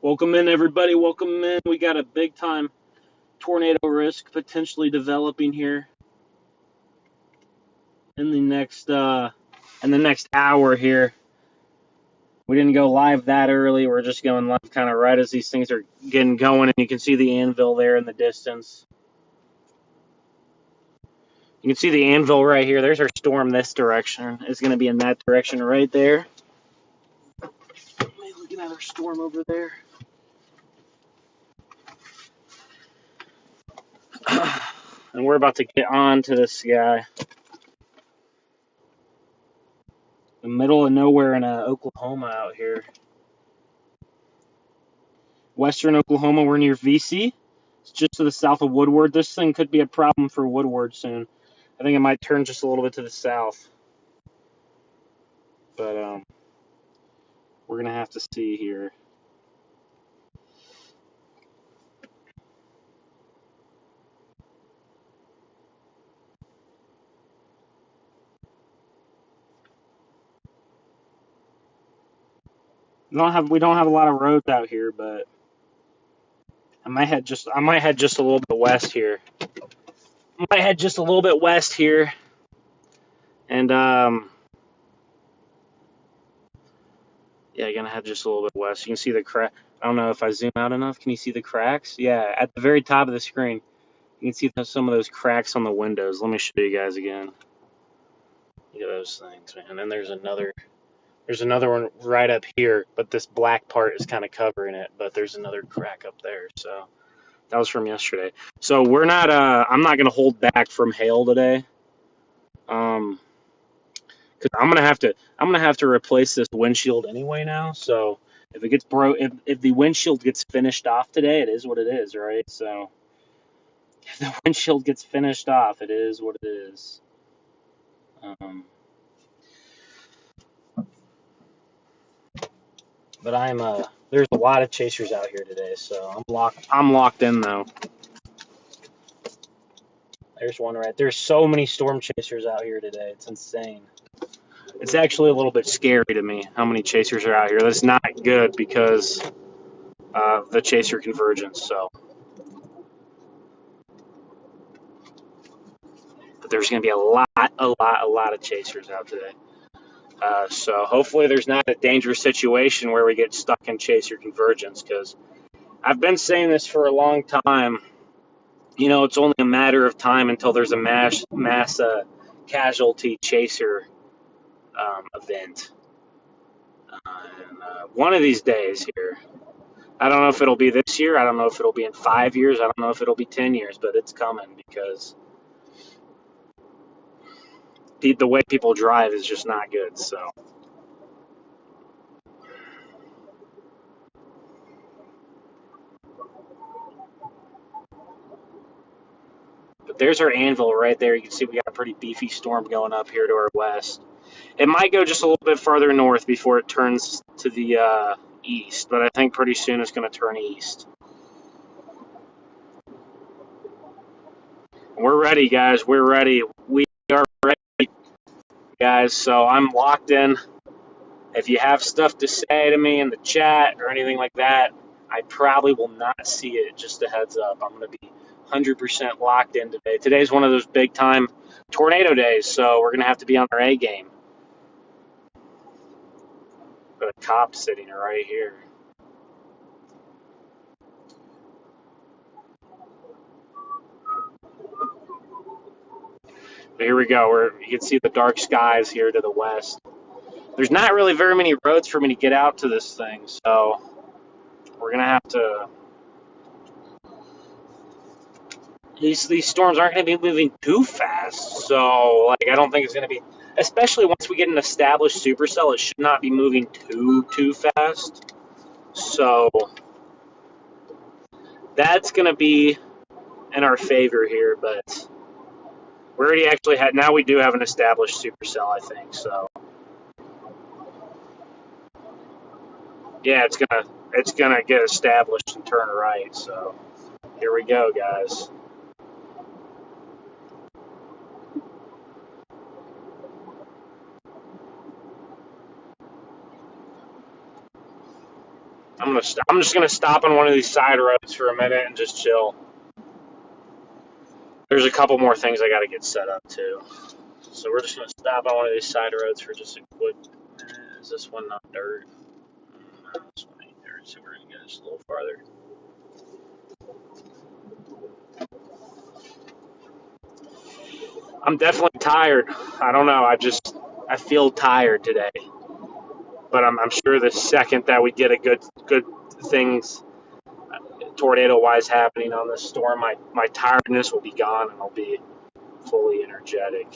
Welcome in, everybody. Welcome in. We got a big time tornado risk potentially developing here in the next hour here. We didn't go live that early. We're just going live kind of right as these things are getting going, and you can see the anvil there in the distance. You can see the anvil right here. There's our storm this direction. It's going to be in that direction right there. Looking at our storm over there. And we're about to get on to this guy. The middle of nowhere in Oklahoma out here. Western Oklahoma, we're near VC. It's just to the south of Woodward. This thing could be a problem for Woodward soon. I think it might turn just a little bit to the south. But we're going to have to see here. We don't have a lot of roads out here, but I might head just a little bit west here. And yeah, gonna head just a little bit west. You can see the crack. I don't know if I zoom out enough. Can you see the cracks? Yeah, at the very top of the screen, you can see some of those cracks on the windows. Let me show you guys again. Look at those things, man. And there's another one right up here, but this black part is kind of covering it. But there's another crack up there. So that was from yesterday. So we're not. I'm not gonna hold back from hail today. Because I'm gonna have to replace this windshield anyway now. So if it gets if the windshield gets finished off today, it is what it is, right? So if the windshield gets finished off, it is what it is. But there's a lot of chasers out here today, so I'm locked in though. There's one right. There's so many storm chasers out here today. It's insane. It's actually a little bit scary to me how many chasers are out here. That's not good because of the chaser convergence. So, but there's going to be a lot of chasers out today. So hopefully there's not a dangerous situation where we get stuck in chaser convergence, because I've been saying this for a long time. You know, it's only a matter of time until there's a mass casualty chaser event. One of these days here. I don't know if it'll be this year. I don't know if it'll be in 5 years. I don't know if it'll be 10 years, but it's coming because the way people drive is just not good. So. But there's our anvil right there. You can see we got a pretty beefy storm going up here to our west. It might go just a little bit farther north before it turns to the east, but I think pretty soon it's going to turn east. We're ready, guys. We're ready. We are ready, guys. So I'm locked in. If you have stuff to say to me in the chat or anything like that, I probably will not see it. Just a heads up. I'm going to be 100% locked in today. Today's one of those big time tornado days, so we're going to have to be on our A game. Got a cop sitting right here. But here we go. You can see the dark skies here to the west. There's not really very many roads for me to get out to this thing, so we're going to have to... These storms aren't going to be moving too fast, so I don't think it's going to be... Especially once we get an established supercell, it should not be moving too fast. So that's going to be in our favor here, but we already actually had... Now we do have an established supercell, I think, so... Yeah, it's gonna get established and turn right. So here we go, guys. I'm just gonna stop on one of these side roads for a minute and just chill. There's a couple more things I gotta get set up too. So we're just gonna stop on one of these side roads for just a quick. Is this one not dirt? No, this one ain't dirt. So we're gonna go just a little farther. I'm definitely tired. I don't know. I feel tired today. But I'm sure the second that we get a good things tornado wise happening on this storm, my tiredness will be gone and I'll be fully energetic.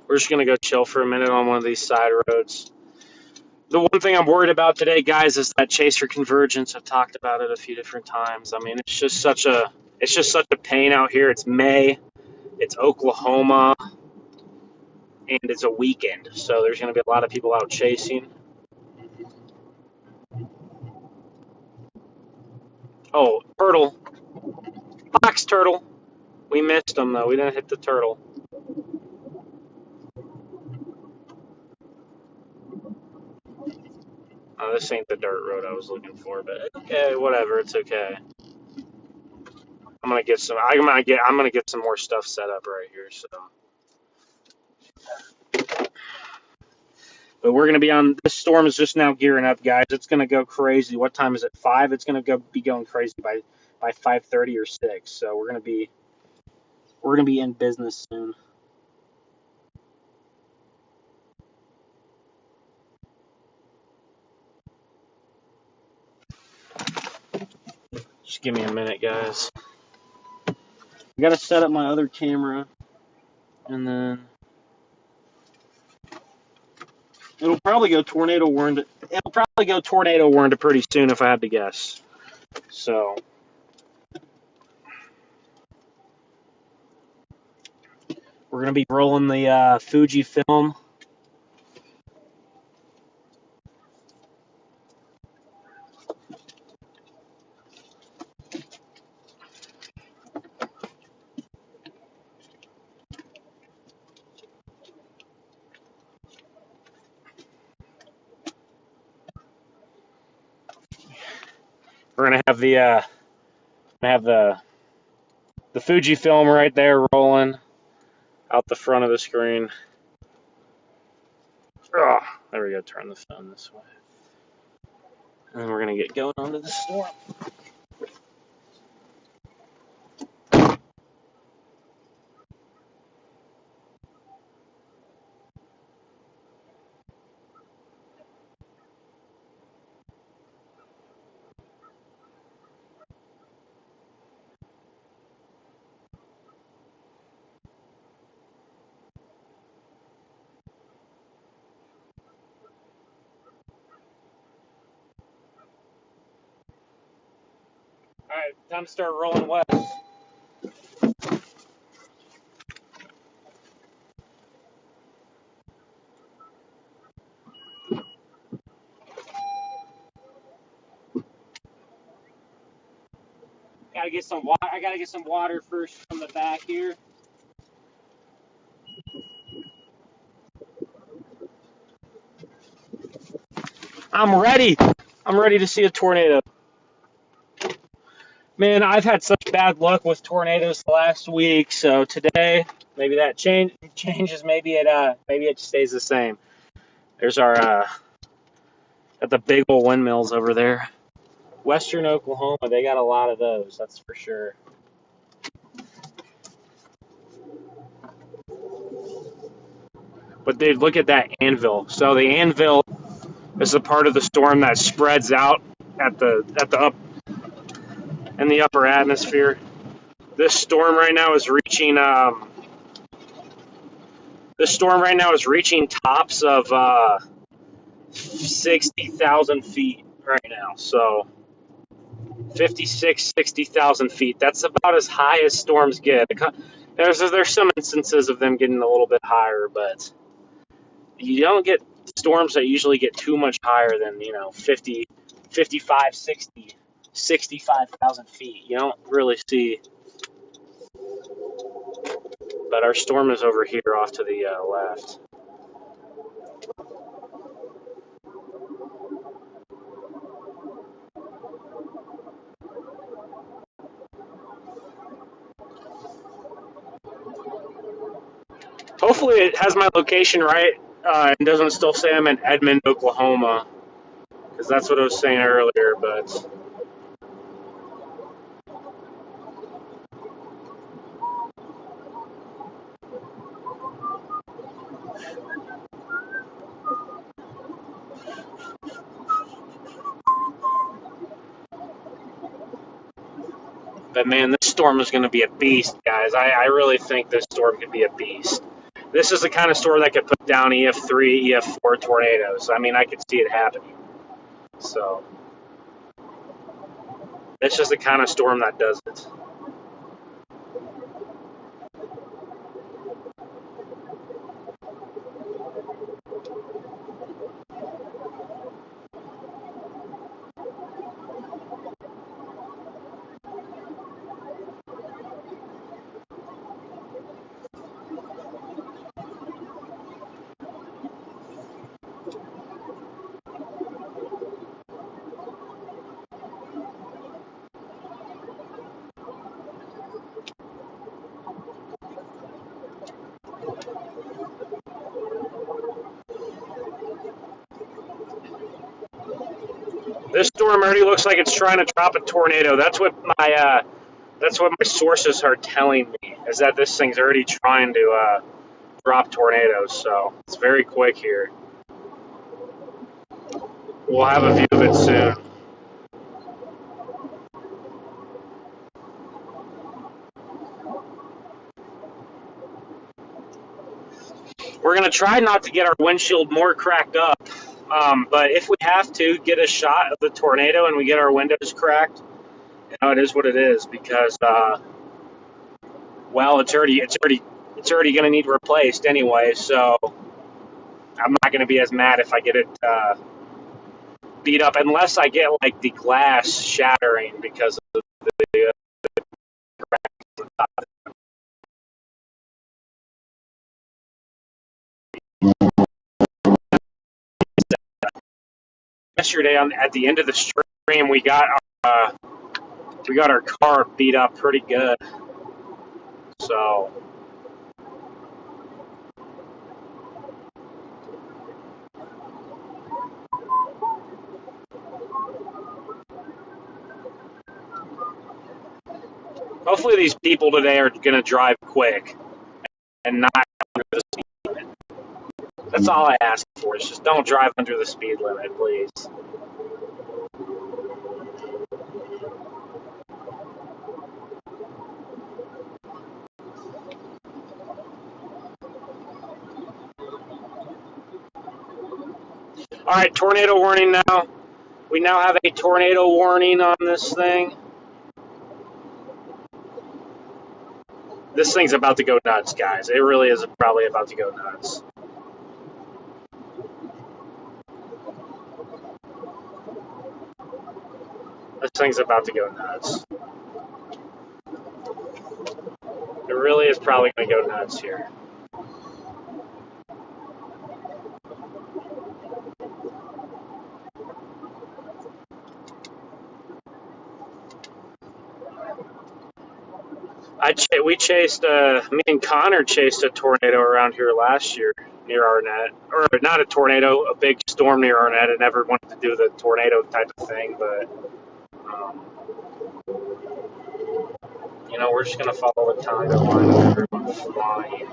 We're just gonna go chill for a minute on one of these side roads. The one thing I'm worried about today, guys, is that chaser convergence. I've talked about it a few different times. I mean, it's just such a pain out here. It's May, it's Oklahoma, and it's a weekend, so there's gonna be a lot of people out chasing. Oh, turtle, box turtle. We missed him though. We didn't hit the turtle. Oh, this ain't the dirt road I was looking for, but okay, whatever. It's okay. I'm gonna get some more stuff set up right here. So, but we're gonna be on. This storm is just now gearing up, guys. It's gonna go crazy. What time is it? 5. It's gonna be going crazy by 5:30 or 6. So we're gonna be in business soon. Just give me a minute, guys. I gotta set up my other camera, and then it'll probably go tornado warned. It'll probably go tornado warned pretty soon, if I had to guess. So we're gonna be rolling the Fuji film. We're gonna have the Fuji film right there rolling out the front of the screen. Oh, there we go. Turn the phone this way, and then we're gonna get going onto the storm. All right, time to start rolling west. Gotta get some water. I gotta get some water first from the back here. I'm ready. I'm ready to see a tornado. Man, I've had such bad luck with tornadoes the last week, so today maybe that changes. Maybe it stays the same. There's our got the big old windmills over there. Western Oklahoma, they got a lot of those. That's for sure. But dude, look at that anvil. So the anvil is a part of the storm that spreads out at the up in the upper atmosphere. This storm right now is reaching tops of 60,000 feet right now. So 56, 60,000 feet. That's about as high as storms get. There's some instances of them getting a little bit higher, but you don't get storms that usually get too much higher than 50, 55, 60, 65,000 feet. You don't really see. But our storm is over here off to the left. Hopefully it has my location right and doesn't still say I'm in Edmond, Oklahoma, because that's what I was saying earlier. But man, this storm is going to be a beast, guys. I really think this storm could be a beast. This is the kind of storm that could put down EF3, EF4 tornadoes. I mean, I could see it happening. So it's just the kind of storm that does it. This storm already looks like it's trying to drop a tornado. That's what my sources are telling me, is that this thing's already trying to drop tornadoes. So it's very quick here. We'll have a view of it soon. We're going to try not to get our windshield more cracked up. But if we have to get a shot of the tornado and we get our windows cracked, it is what it is, because well, it's already going to need replaced anyway. So I'm not going to be as mad if I get it beat up, unless I get like the glass shattering because of the yesterday at the end of the stream we got our car beat up pretty good. So hopefully these people today are going to drive quick and not under the speed limit. That's all I ask for, is just don't drive under the speed limit, please. All right, tornado warning now. We now have a tornado warning on this thing. This thing's about to go nuts, guys. It really is probably about to go nuts. This thing's about to go nuts. It really is probably going to go nuts here. Me and Connor chased a tornado around here last year near Arnett. Or not a tornado, a big storm near Arnett. I never wanted to do the tornado type of thing, but, we're just going to follow the conga line of everyone flying.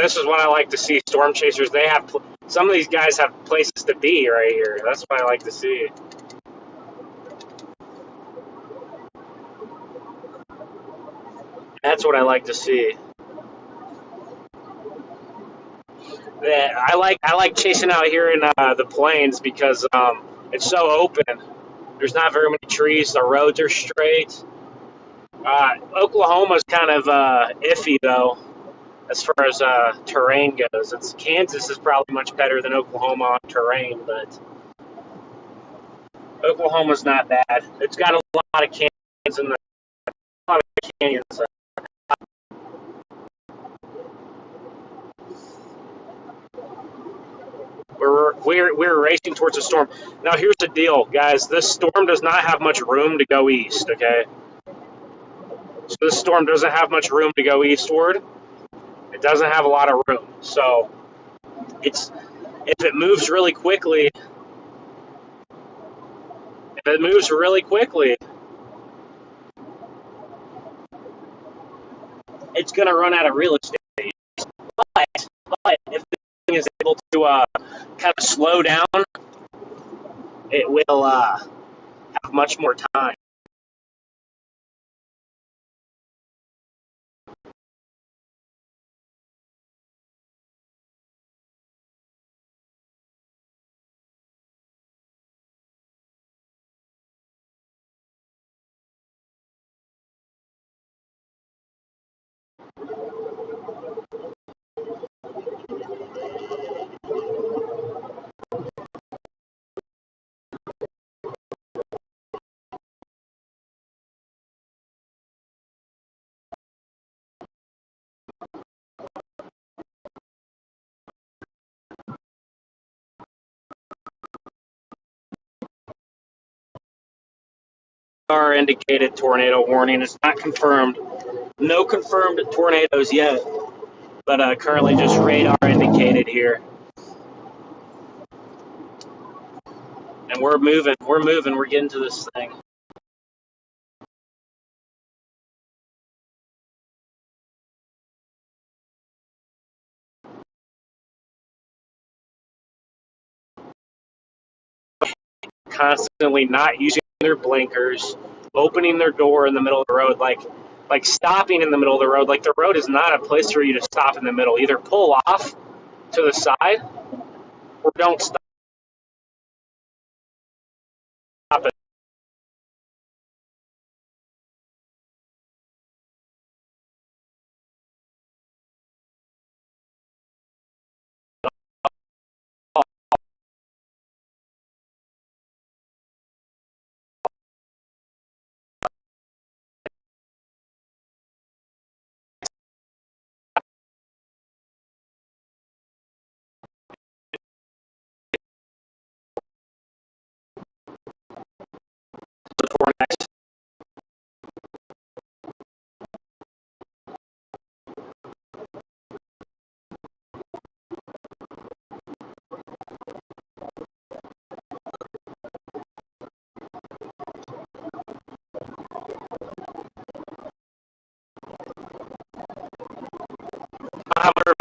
this is what I like to see. Storm chasers, they have, some of these guys have places to be right here. That's what I like to see. That's what I like to see. Yeah, I like chasing out here in the plains because it's so open. There's not very many trees. The roads are straight. Oklahoma's kind of iffy though, as far as terrain goes. Kansas is probably much better than Oklahoma on terrain, but Oklahoma's not bad. It's got a lot of canyons in the a lot of canyons. We're racing towards a storm. Now here's the deal, guys. This storm does not have much room to go east. Okay, so this storm doesn't have much room to go eastward. It doesn't have a lot of room. So it's if it moves really quickly, it's going to run out of real estate. But if the thing is able to kind of slow down, it will have much more time. Our indicated tornado warning. It's not confirmed. No confirmed tornadoes yet, but currently just radar indicated here. And we're moving. We're getting to this thing. Constantly not using their blinkers, opening their door in the middle of the road, like stopping in the middle of the road. Like the road is not a place for you to stop in the middle. Either pull off to the side or don't stop it. Before next.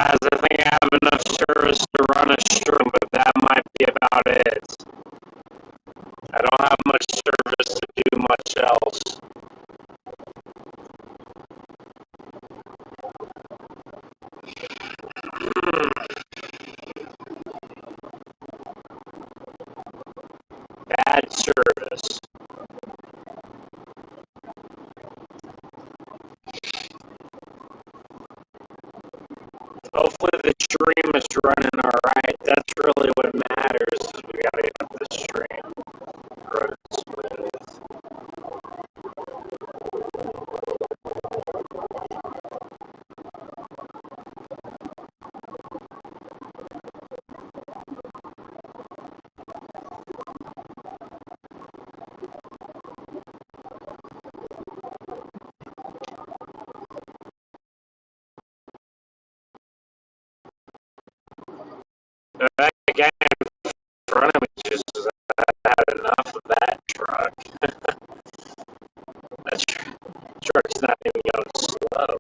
I think I have enough service to run a string, but that might be about it. I don't have much service to do much else. Bad service. Hopefully the stream is running alright. That's really what matters. We gotta get the stream running smooth. That guy in front of me just had enough of that truck. That truck's not even going slow.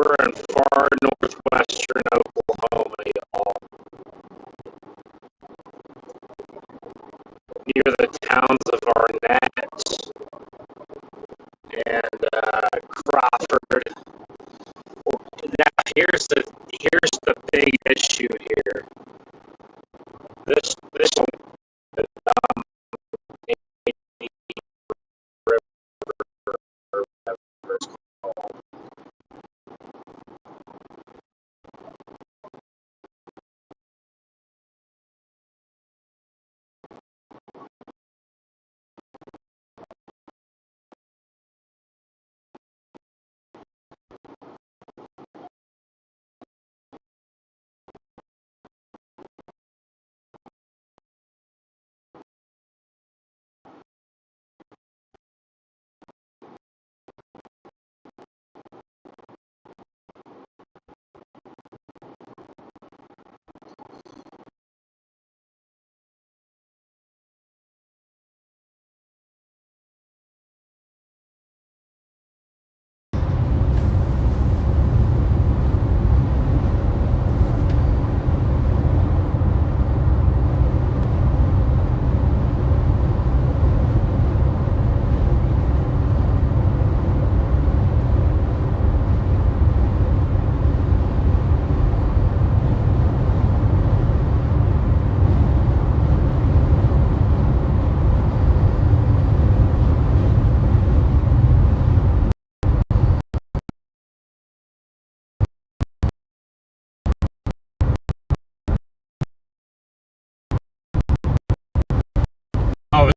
We're in far northwestern Oklahoma, y'all, near the towns of Arnett and Crawford. Now here's the big issue here. This this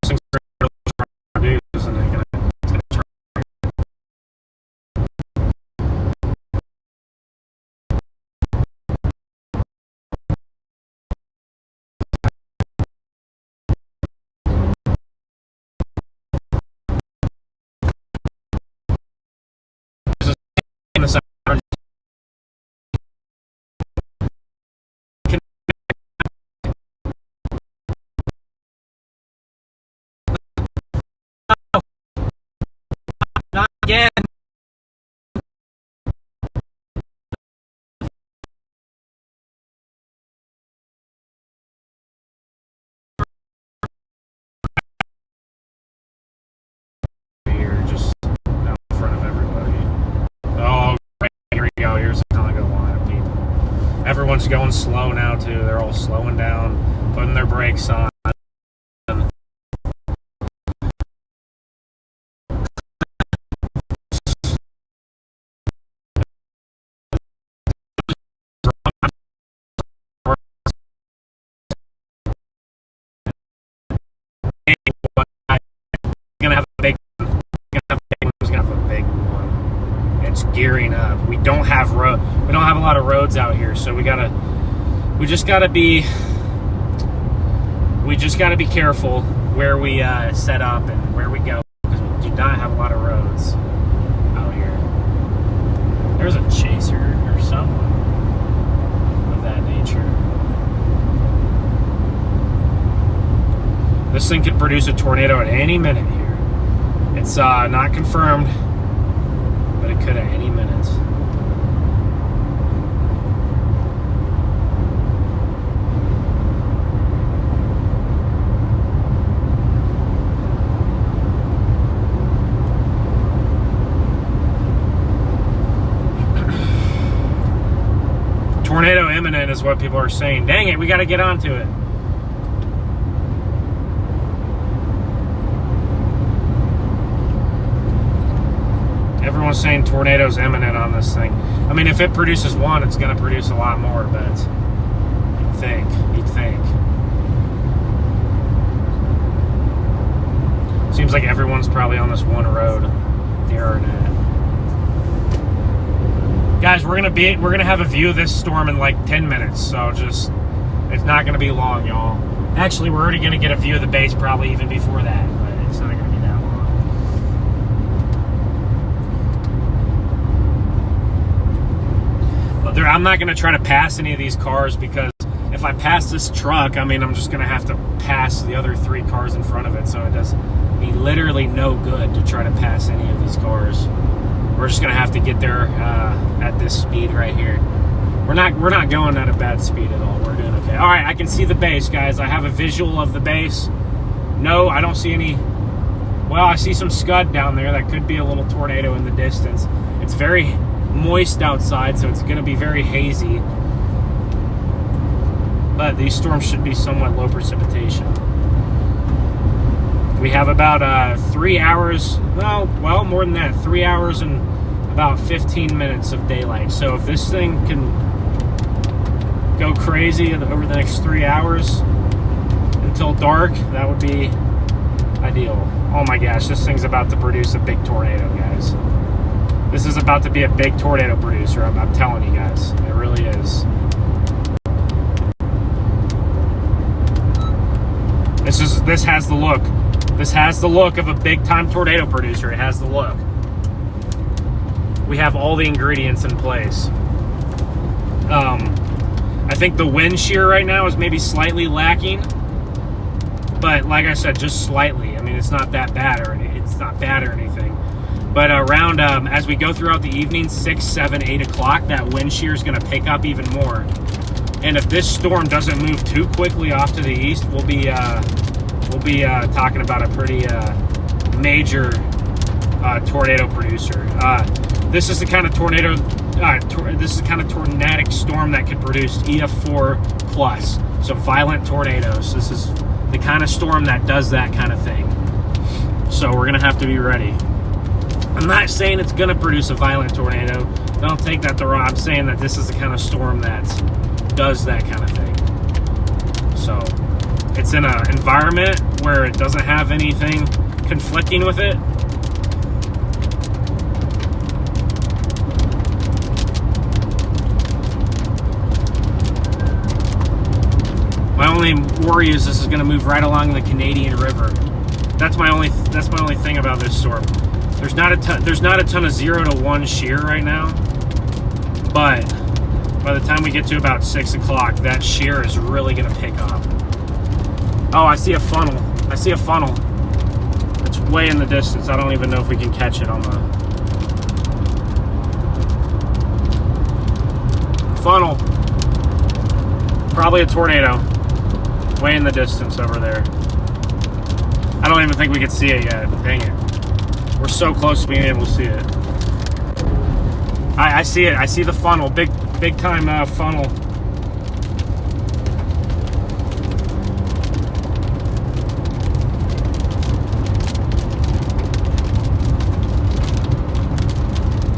thing's really isn't it? Not again. Here, just out in front of everybody. Oh, great. Here we go. Here's how I go line of people. Everyone's going slow now too. They're all slowing down, putting their brakes on. Gearing up. We don't have a lot of roads out here, so we just gotta be careful where we set up and where we go, because we do not have a lot of roads out here. There's a chaser or someone of that nature. This thing could produce a tornado at any minute here. It's not confirmed, but it could at any minute. Tornado imminent is what people are saying. Dang it, we got to get onto it. Everyone's saying tornado's imminent on this thing. I mean, if it produces one, it's going to produce a lot more, but you'd think. Seems like everyone's probably on this one road near Arnett. Guys, we're gonna have a view of this storm in like 10 minutes, so just, it's not gonna be long, y'all. Actually, we're already gonna get a view of the base probably even before that, but it's not gonna be that long. But I'm not gonna try to pass any of these cars, because if I pass this truck, I mean, I'm just gonna have to pass the other 3 cars in front of it, so it does me literally no good to try to pass any of these cars. We're just gonna have to get there at this speed right here. We're not going at a bad speed at all. We're doing okay. All right, I can see the base, guys. I have a visual of the base. No, I don't see any. Well, I see some scud down there. That could be a little tornado in the distance. It's very moist outside, so it's going to be very hazy. But these storms should be somewhat low precipitation. We have about 3 hours, well, more than that, 3 hours and about 15 minutes of daylight. So if this thing can go crazy over the next 3 hours until dark, that would be ideal. Oh my gosh, this thing's about to produce a big tornado, guys. This is about to be a big tornado producer, I'm telling you guys. It really is. This has the look. This has the look of a big-time tornado producer. It has the look. We have all the ingredients in place. I think the wind shear right now is maybe slightly lacking, but like I said, just slightly. I mean, it's not that bad, or it's not bad or anything. But around as we go throughout the evening, 6, 7, 8 o'clock, that wind shear is going to pick up even more. And if this storm doesn't move too quickly off to the east, we'll be talking about a pretty major tornado producer. This is the kind of tornado. This is the kind of tornadic storm that could produce EF4 plus, so violent tornadoes. This is the kind of storm that does that kind of thing. So we're gonna have to be ready. I'm not saying it's gonna produce a violent tornado. Don't take that the wrong. I'm saying that this is the kind of storm that does that kind of thing. So it's in an environment where it doesn't have anything conflicting with it. My only worry is this is going to move right along the Canadian River. That's my only thing about this storm. There's not a ton of 0 to 1 shear right now, but by the time we get to about 6 o'clock, that shear is really going to pick up. Oh, I see a funnel. I see a funnel. It's way in the distance. I don't even know if we can catch it on the funnel. Probably a tornado. Way in the distance over there. I don't even think we can see it yet. Dang it. We're so close to being able to see it. I see it. I see the funnel. Big time funnel.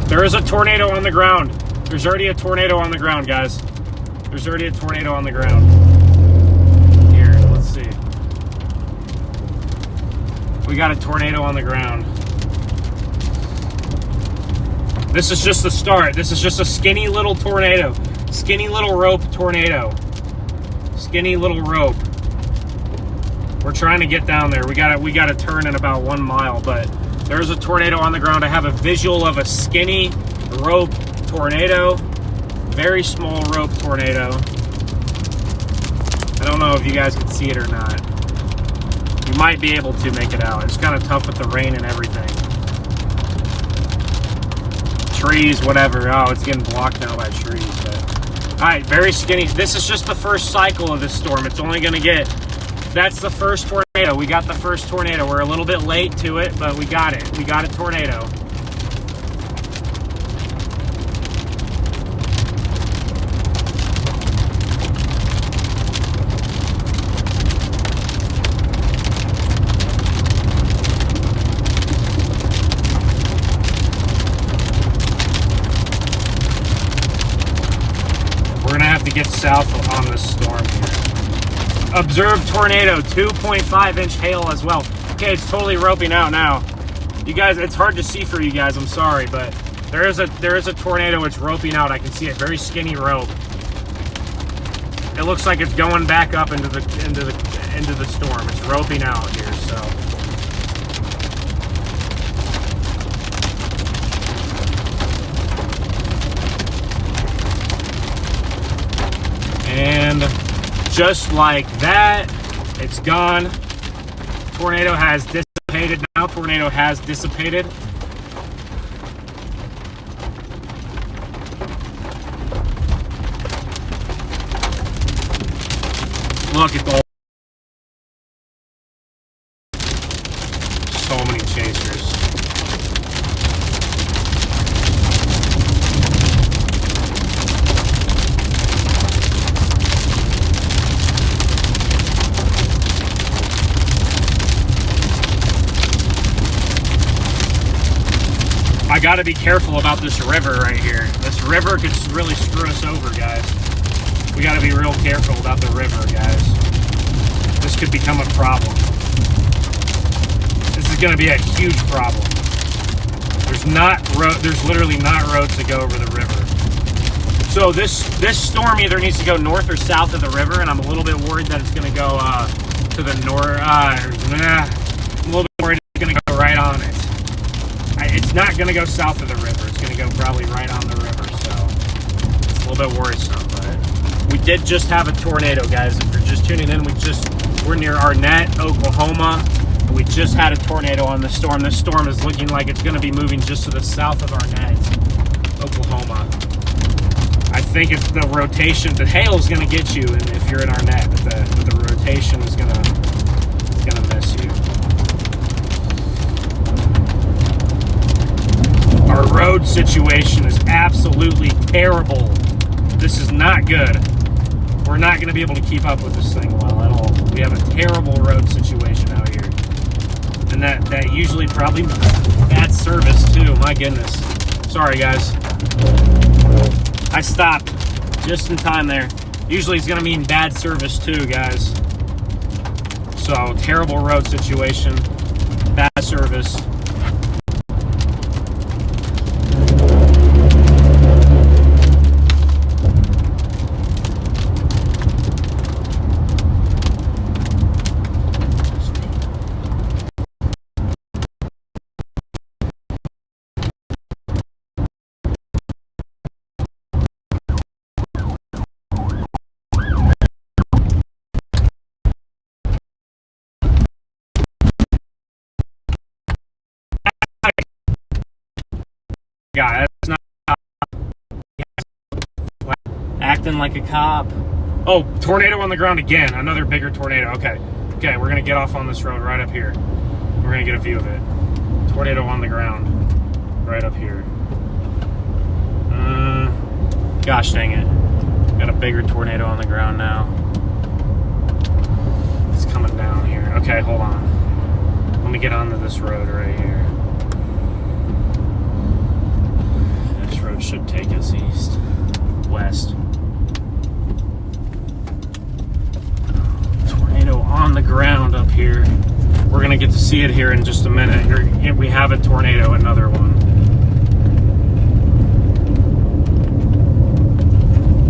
There is a tornado on the ground. There's already a tornado on the ground, guys. There's already a tornado on the ground. Here, let's see. We got a tornado on the ground. This is just the start. This is just a skinny little tornado. Skinny little rope tornado. Skinny little rope. We're trying to get down there. We got to turn in about 1 mile, but there's a tornado on the ground. I have a visual of a skinny rope tornado. Very small rope tornado. I don't know if you guys can see it or not. You might be able to make it out. It's kind of tough with the rain and everything. Trees, whatever. Oh, it's getting blocked now by trees. But all right, very skinny. This is just the first cycle of this storm. It's only going to get... That's the first tornado. We got the first tornado. We're a little bit late to it, but we got it. We got a tornado. To get south on this storm here. Observed tornado, 2.5-inch hail as well. Okay, it's totally roping out now. You guys, it's hard to see for you guys. I'm sorry, but there is a tornado. It's roping out. I can see it. Very skinny rope. It looks like it's going back up into the storm. It's roping out here. So. And just like that, it's gone. Tornado has dissipated now. Tornado has dissipated. Look at the so many chasers. I gotta be careful about this river right here. This river could really screw us over, guys. We gotta be real careful about the river, guys. This could become a problem. This is gonna be a huge problem. There's literally not roads to go over the river. So this storm either needs to go north or south of the river, and I'm a little bit worried that it's gonna go to the north. I'm a little bit worried it's gonna go right on it. It's not going to go south of the river. It's going to go probably right on the river, so it's a little bit worrisome. But we did just have a tornado, guys. If you're just tuning in, we're near Arnett, Oklahoma, and we just had a tornado on this storm. This storm is looking like it's going to be moving just to the south of Arnett, Oklahoma. I think it's the rotation. The hail is going to get you if you're in Arnett, but the rotation is going to miss you. Our road situation is absolutely terrible. This is not good. We're not going to be able to keep up with this thing well at all. We have a terrible road situation out here. And that usually probably bad service too. My goodness. Sorry, guys. I stopped just in time there. Usually it's going to mean bad service too, guys. So, terrible road situation. Bad service. Yeah, that's not acting like a cop. Oh, tornado on the ground again. Another bigger tornado. Okay, we're gonna get off on this road right up here. We're gonna get a view of it. Tornado on the ground, right up here. Gosh dang it! Got a bigger tornado on the ground now. It's coming down here. Okay, hold on. Let me get onto this road right here. Should take us east, west. Tornado on the ground up here. We're gonna get to see it here in just a minute. We have a tornado, another one.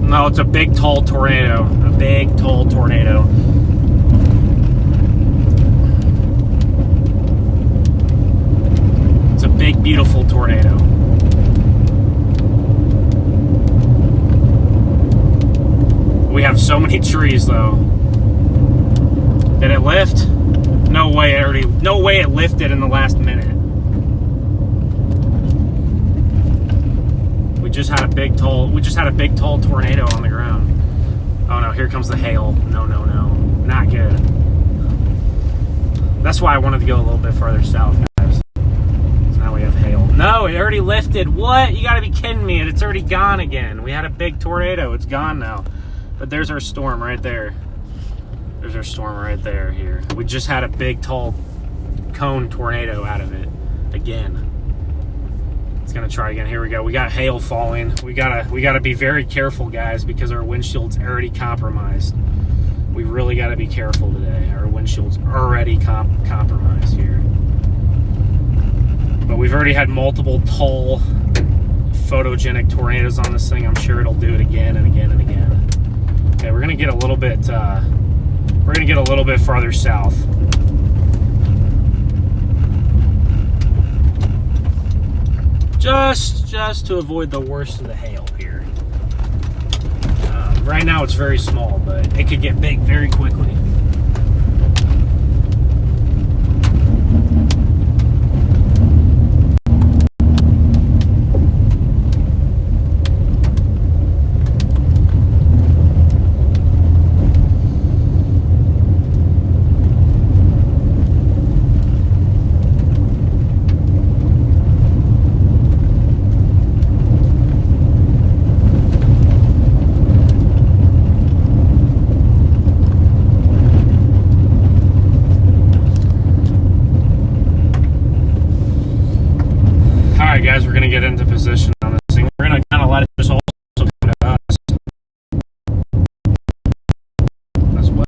No, it's a big, tall tornado. A big, tall tornado. It's a big, beautiful tornado. We have so many trees, though. Did it lift? No way it lifted in the last minute. We just had a big tall tornado on the ground. Oh no, here comes the hail. No. Not good. That's why I wanted to go a little bit further south, guys. So now we have hail. No, it already lifted. What? You gotta be kidding me. It's already gone again. We had a big tornado. It's gone now. But there's our storm right there. There's our storm right there here. We just had a big, tall cone tornado out of it. Again. It's gonna try again. Here we go. We got hail falling. We gotta be very careful, guys, because our windshield's already compromised. We really gotta be careful today. Our windshield's already compromised here. But we've already had multiple tall photogenic tornadoes on this thing. I'm sure it'll do it again and again and again. Okay, we're gonna get a little bit farther south. Just to avoid the worst of the hail here. Right now it's very small, but it could get big very quickly. position on this thing. We're going to kind of let it just also come to us as well.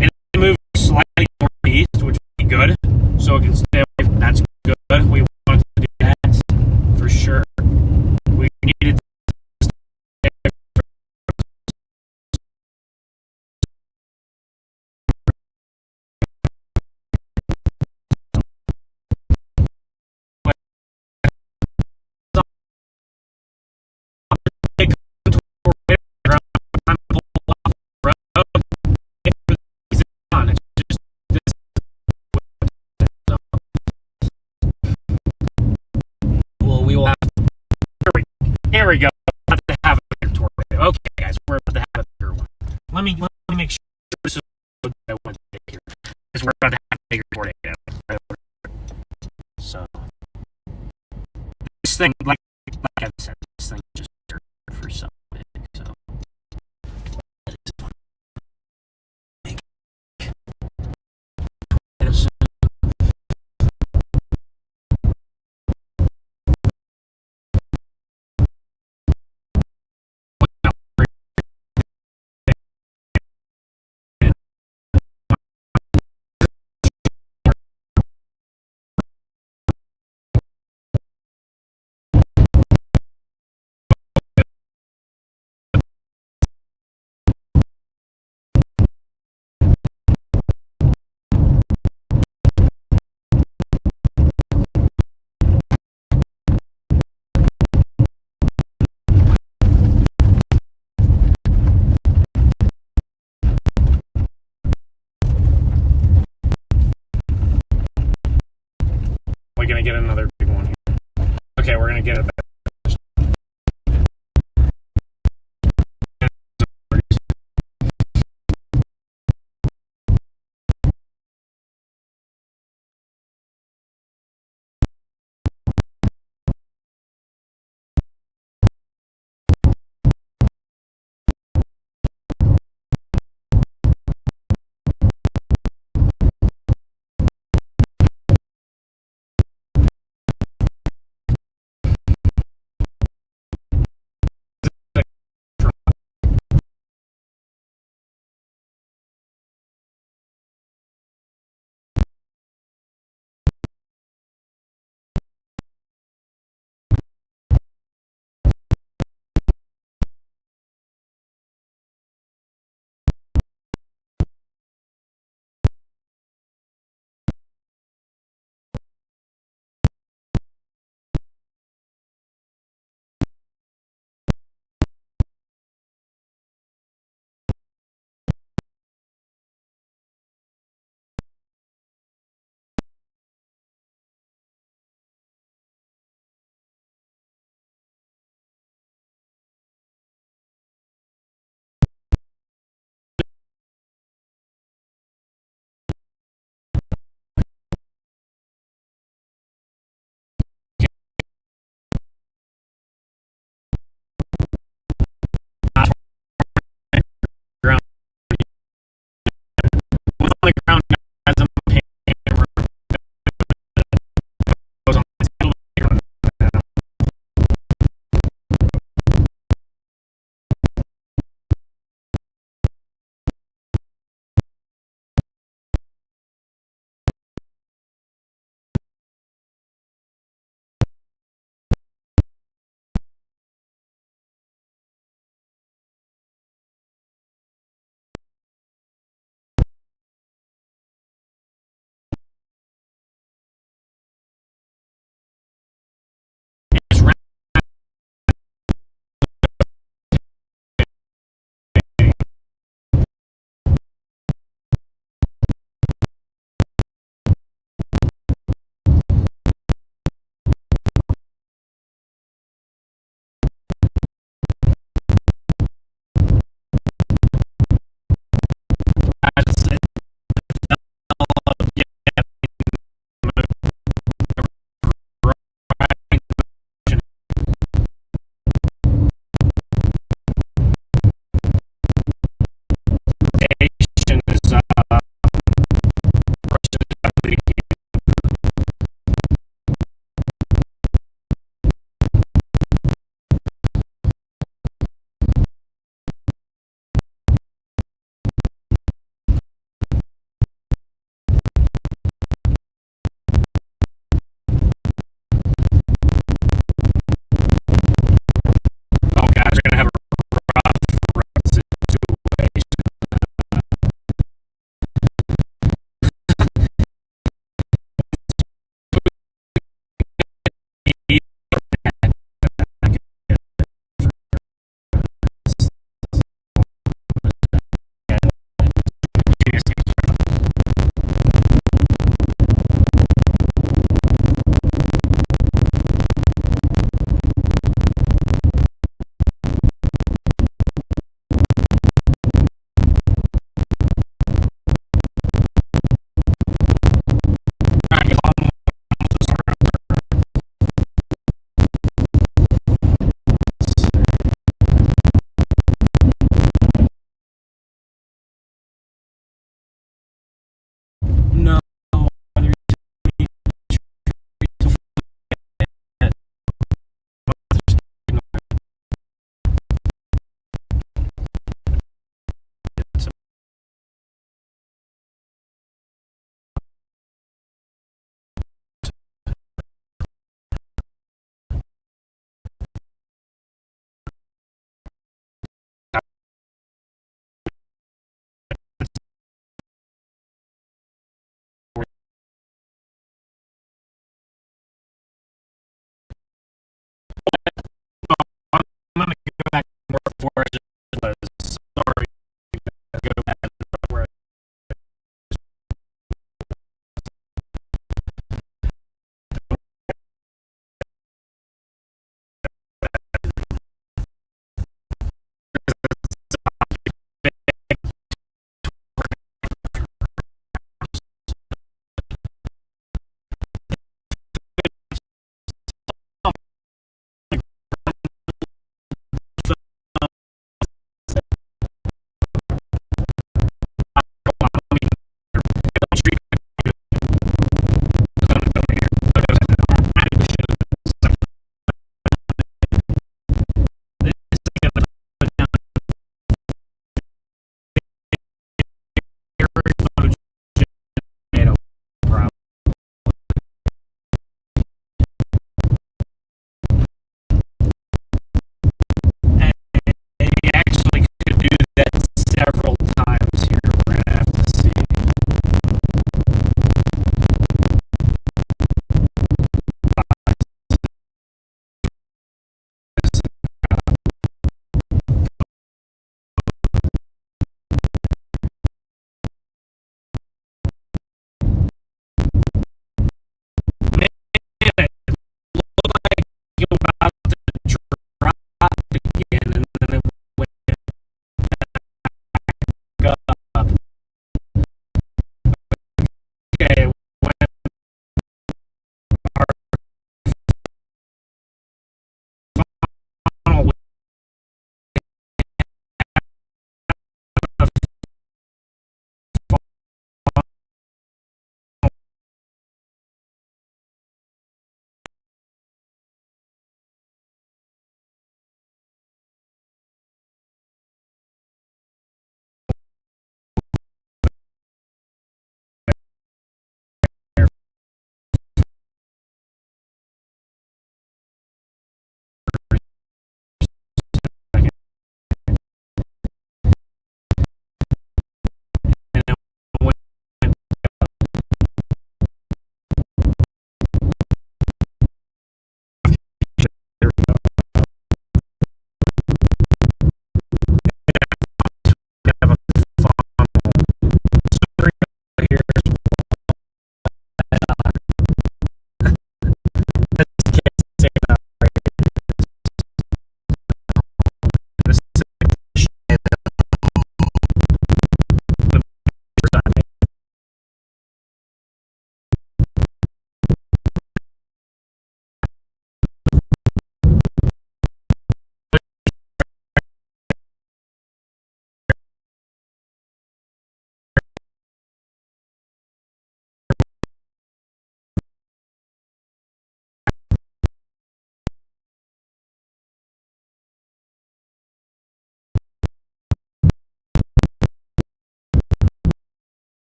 And it moves slightly northeast, which would be good, so it can stay away from that's good. We want to do that for sure. We needed to stay well, we will have. Here we go. We're about to have a bigger tornado. Okay, guys, we're about to have a bigger one. Let me make sure this is what I want to take here. Because we're about to have a bigger tornado. So this thing, like I said, this thing just turned for some big. So we're gonna get another big one here. Okay, we're gonna get it back.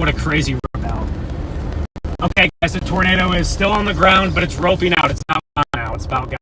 what a crazy rope out. Okay, guys, the tornado is still on the ground, but it's roping out. It's not gone now. It's about gone.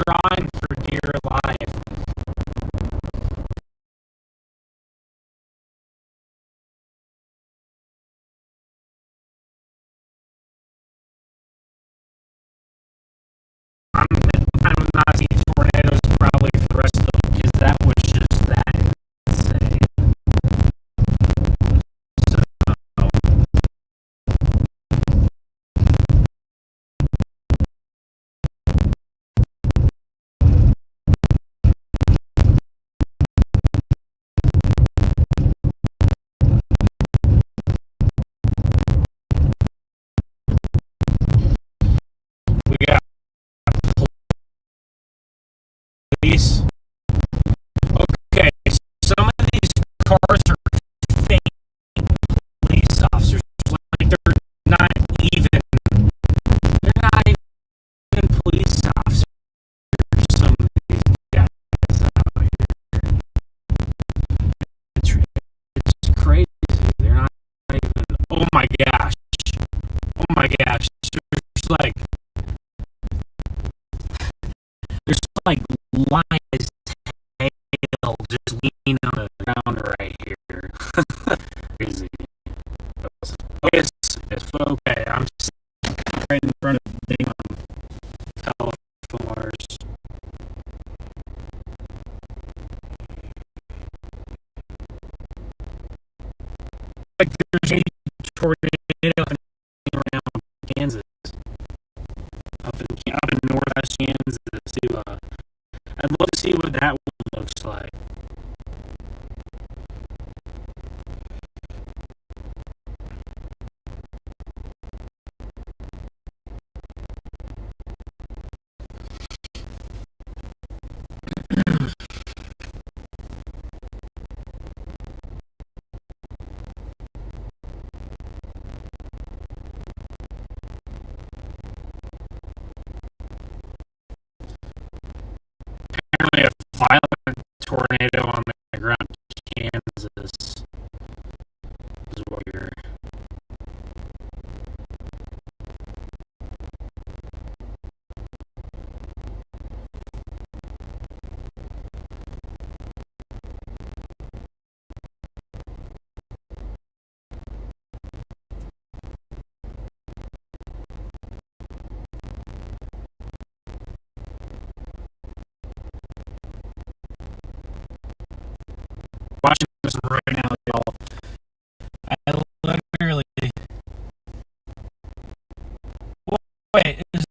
trying for dear life. I'm not seeing tornadoes probably for the rest of the week because that was just that insane. So, we got police. Okay, some of these cars are fake police officers. Like they're not even. They're not even police officers. Some of these guys out here. It's crazy. They're not even. Oh my gosh. Oh my gosh. There's like lion's tail just leaning on the ground right here. Crazy. Okay, it's okay. I'm sitting right in front of the telephone wires. Like there's a tornado around Kansas, up in northwest Kansas. I'd love to see what that one looks like. Apparently, a violent tornado on the ground in Kansas is what you're. Watching this right now, y'all. I literally. Wait, is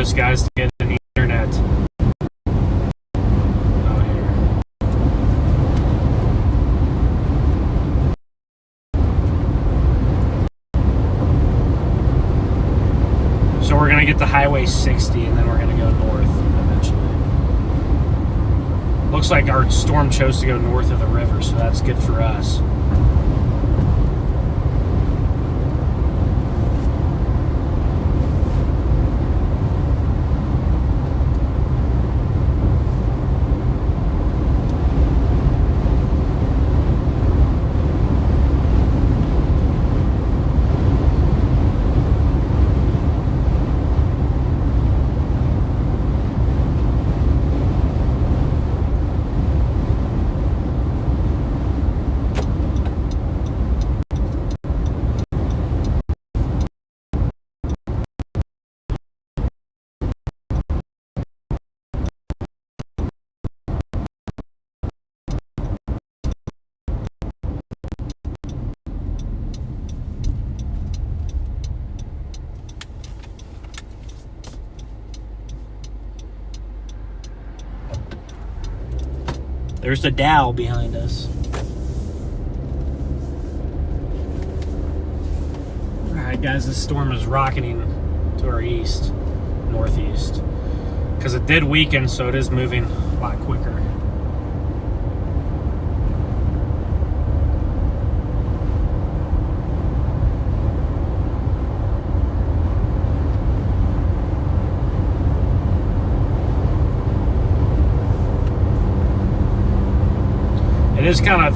close, guys, to get an internet. Oh, here. So we're gonna get to Highway 60, and then we're gonna go north eventually. Looks like our storm chose to go north of the river, so that's good for us. There's the Dow behind us. Alright guys, this storm is rocketing to our east, northeast. Because it did weaken, so it is moving a lot quicker.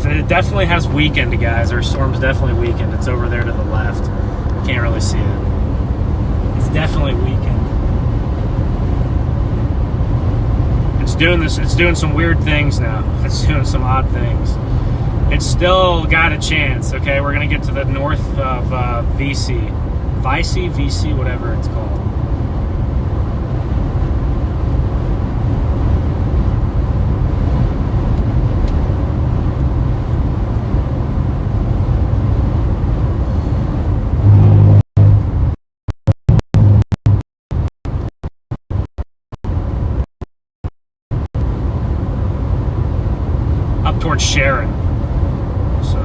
It definitely has weakened, guys. Our storm's definitely weakened. It's over there to the left. You can't really see it. It's definitely weakened. It's doing this. It's doing some weird things now. It's doing some odd things. It's still got a chance. Okay, we're gonna get to the north of VC, whatever it's called. Towards Sharon. So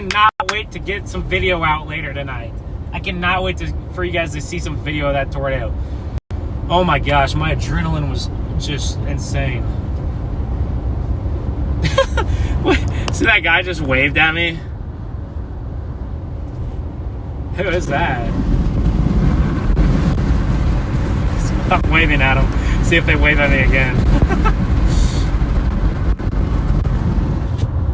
cannot wait to get some video out later tonight. I cannot wait for you guys to see some video of that tornado. Oh my gosh, my adrenaline was just insane. See that guy just waved at me? Who is that? I'm waving at them. See if they wave at me again.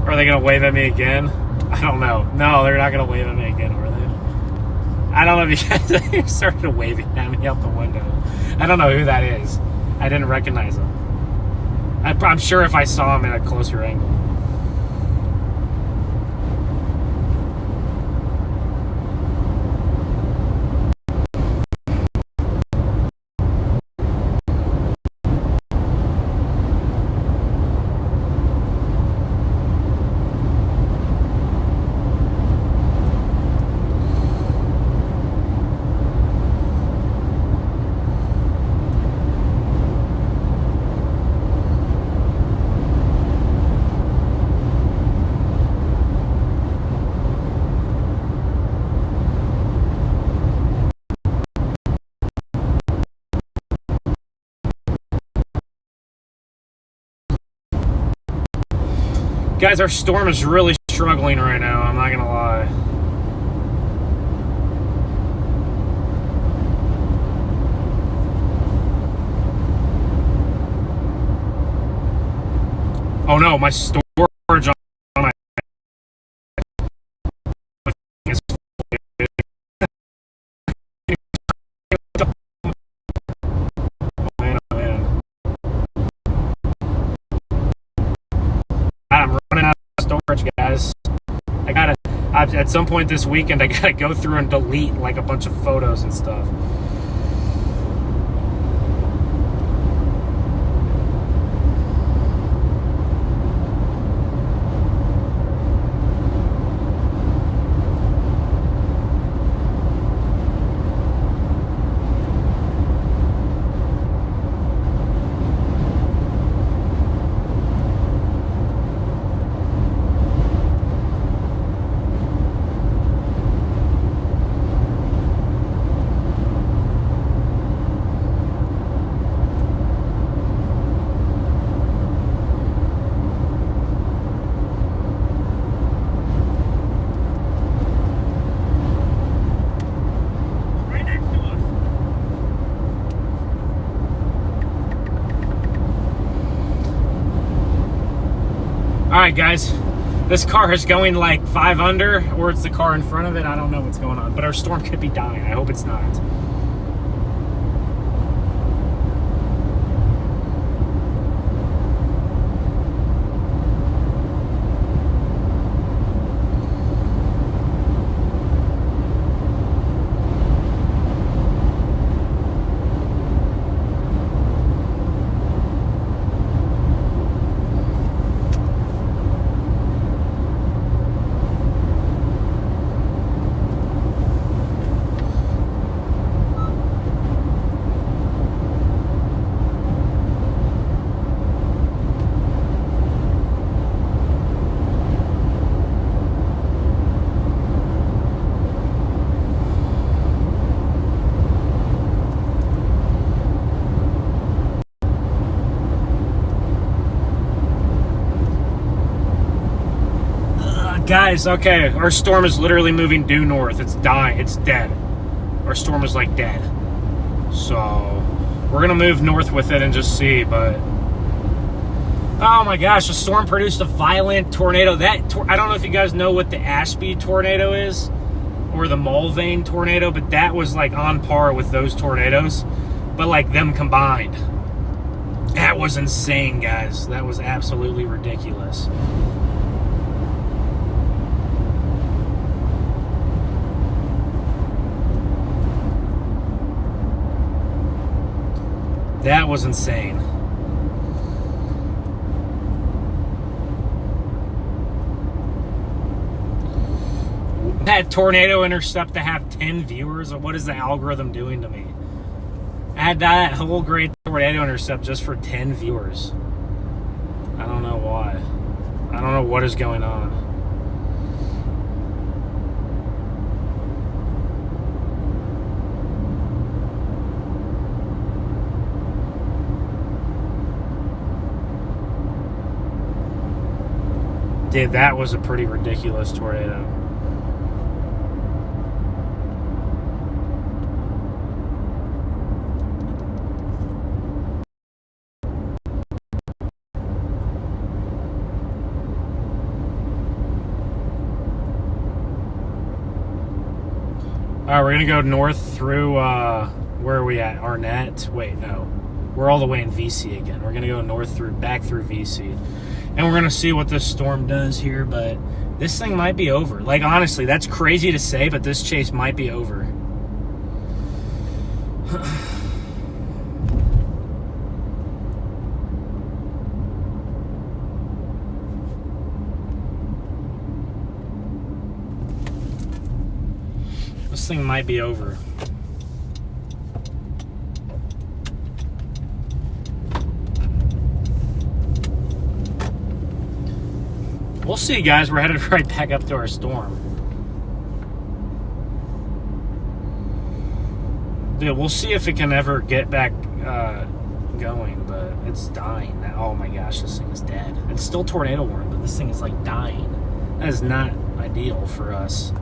Are they gonna wave at me again? I don't know. No, they're not gonna wave at me again, are they? I don't know if you guys started waving at me out the window. I don't know who that is. I didn't recognize him. I'm sure if I saw him at a closer angle. Guys, our storm is really struggling right now, I'm not gonna lie. Oh no, my storage on my is I'm running out of storage, guys. At some point this weekend, I gotta go through and delete like a bunch of photos and stuff. Alright guys, this car is going like 5 under, or it's the car in front of it. I don't know what's going on, but our storm could be dying. I hope it's not. Guys, okay, our storm is literally moving due north. It's dying. It's dead. Our storm is like dead. So we're gonna move north with it and just see. But oh my gosh, the storm produced a violent tornado. I don't know if you guys know what the Ashby tornado is or the Mulvane tornado, but that was like on par with those tornadoes, but like them combined. That was insane, guys. That was absolutely ridiculous. That was insane. That tornado intercept to have 10 viewers, or what is the algorithm doing to me? I had that whole great tornado intercept just for 10 viewers. I don't know why. I don't know what is going on. Dude, that was a pretty ridiculous tornado. All right, we're gonna go north through, where are we at? Arnett? Wait, no. We're all the way in VC again. We're gonna go north back through VC. And we're gonna see what this storm does here, but this thing might be over. Like, honestly, that's crazy to say, but this chase might be over. This thing might be over. We'll see, guys. We're headed right back up to our storm. Dude, we'll see if it can ever get back going, but it's dying. Oh my gosh, this thing is dead. It's still tornado warning, but this thing is like dying. That is not ideal for us.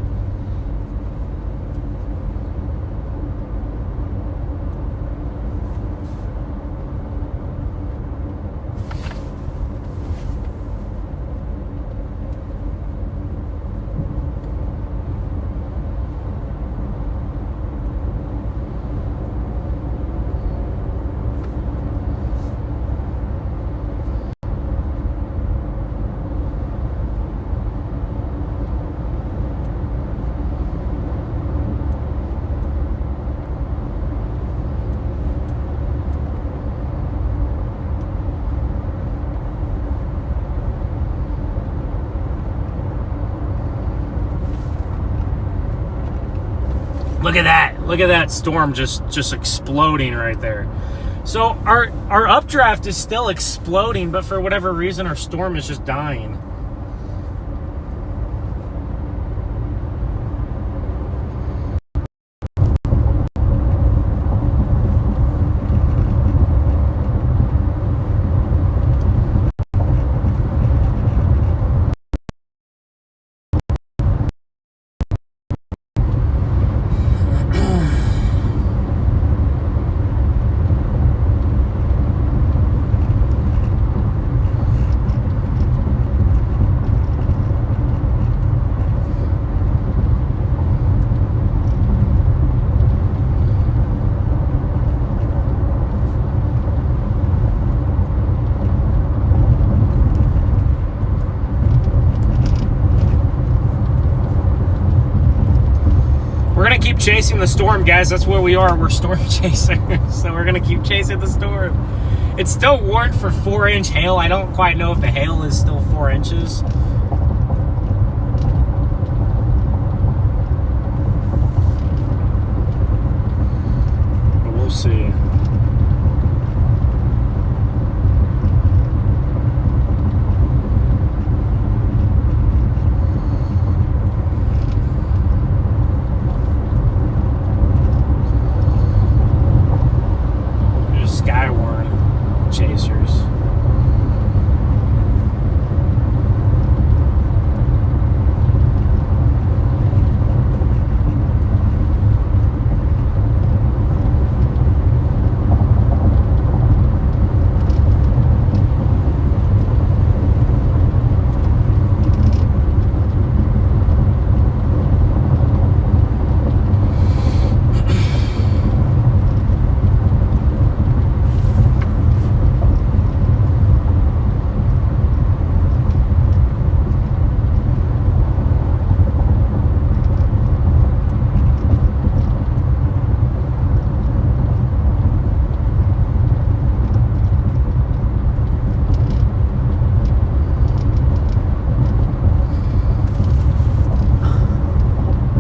Look at that. Look at that storm just exploding right there. So our updraft is still exploding, but for whatever reason, our storm is just dying. Keep chasing the storm, guys. That's what we are. We're storm chasers. So we're gonna keep chasing the storm. It's still warned for 4-inch hail. I don't quite know if the hail is still 4 inches. But we'll see. Chasers.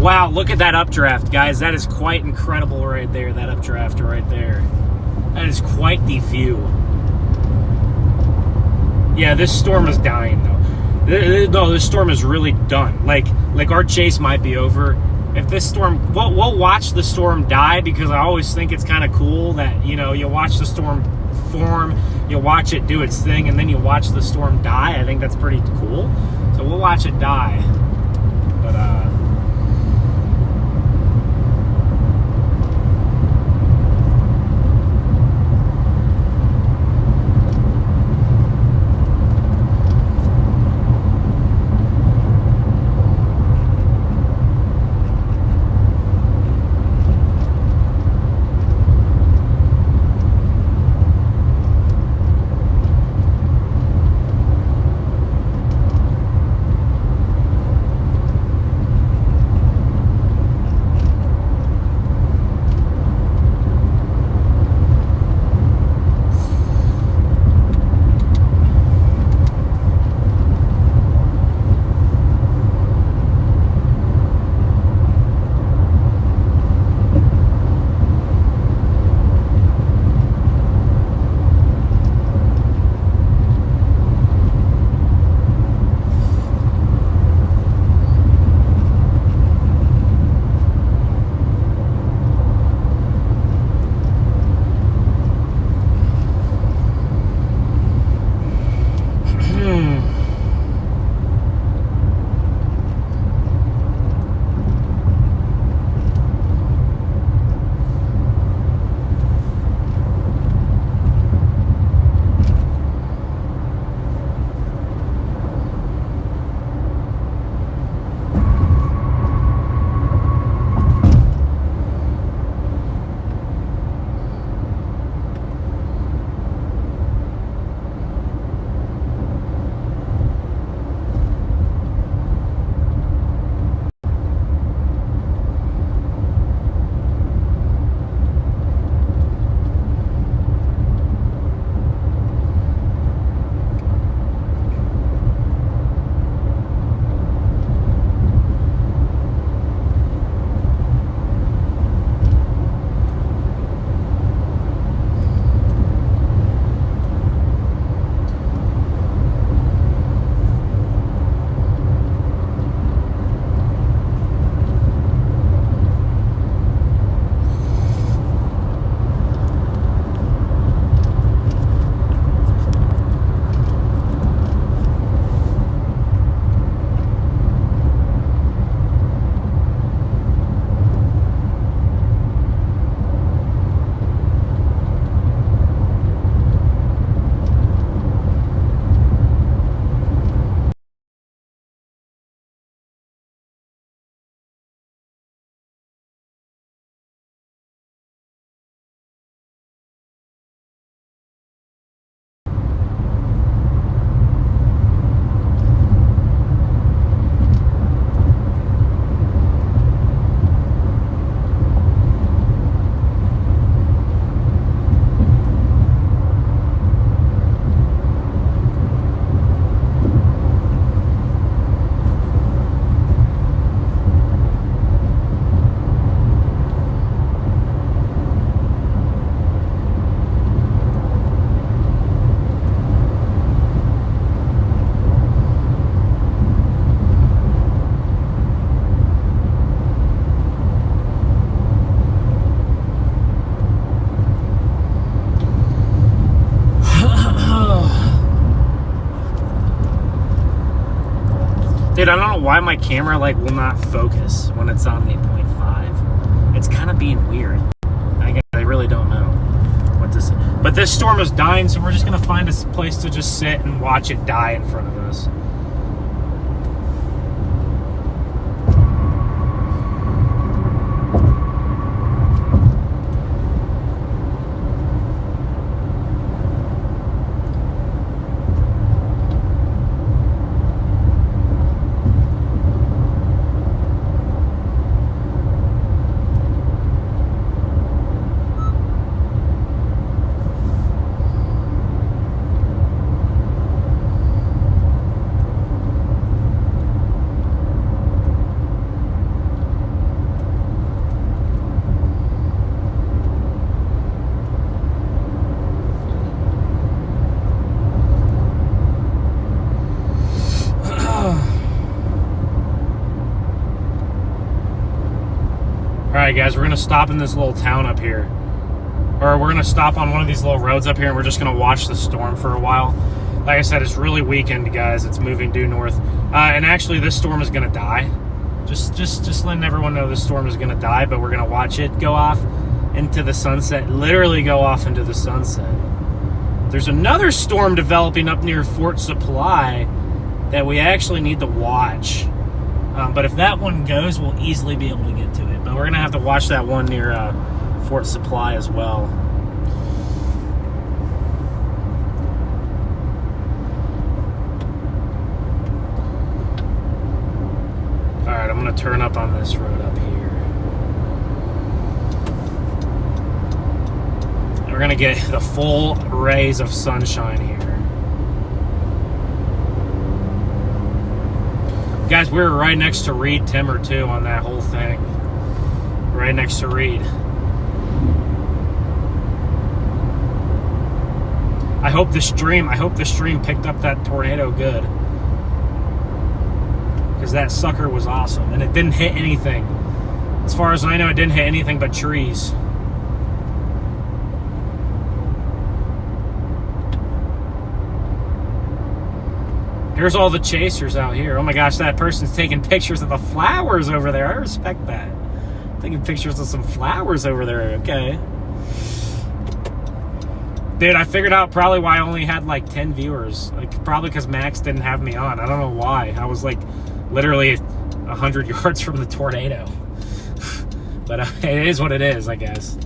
Wow, look at that updraft, guys. That is quite incredible right there, that updraft right there. That is quite the view. Yeah, this storm is dying, though. No, this storm is really done. Like our chase might be over. If this storm, we'll watch the storm die, because I always think it's kind of cool that, you know, you watch the storm form, you watch it do its thing, and then you watch the storm die. I think that's pretty cool. So we'll watch it die. But dude, I don't know why my camera like will not focus when it's on the 0.5. It's kind of being weird. I really don't know what this is. But this storm is dying, so we're just gonna find a place to just sit and watch it die in front of us. Alright guys, we're going to stop in this little town up here. Or we're going to stop on one of these little roads up here and we're just going to watch the storm for a while. Like I said, it's really weakened, guys. It's moving due north. And actually, this storm is going to die. Just letting everyone know this storm is going to die, but we're going to watch it go off into the sunset. Literally go off into the sunset. There's another storm developing up near Fort Supply that we actually need to watch. But if that one goes, we'll easily be able to get to it. But we're going to have to watch that one near Fort Supply as well. Alright, I'm going to turn up on this road up here. And we're going to get the full rays of sunshine here. Guys, we were right next to Reed Timber too on that whole thing. Right next to Reed. I hope the stream picked up that tornado good. Because that sucker was awesome. And it didn't hit anything. As far as I know, it didn't hit anything but trees. Here's all the chasers out here. Oh my gosh, that person's taking pictures of the flowers over there. I respect that. Taking pictures of some flowers over there. Okay. Dude, I figured out probably why I only had like 10 viewers. Like, probably because Max didn't have me on. I don't know why. I was like literally 100 yards from the tornado. But it is what it is, I guess.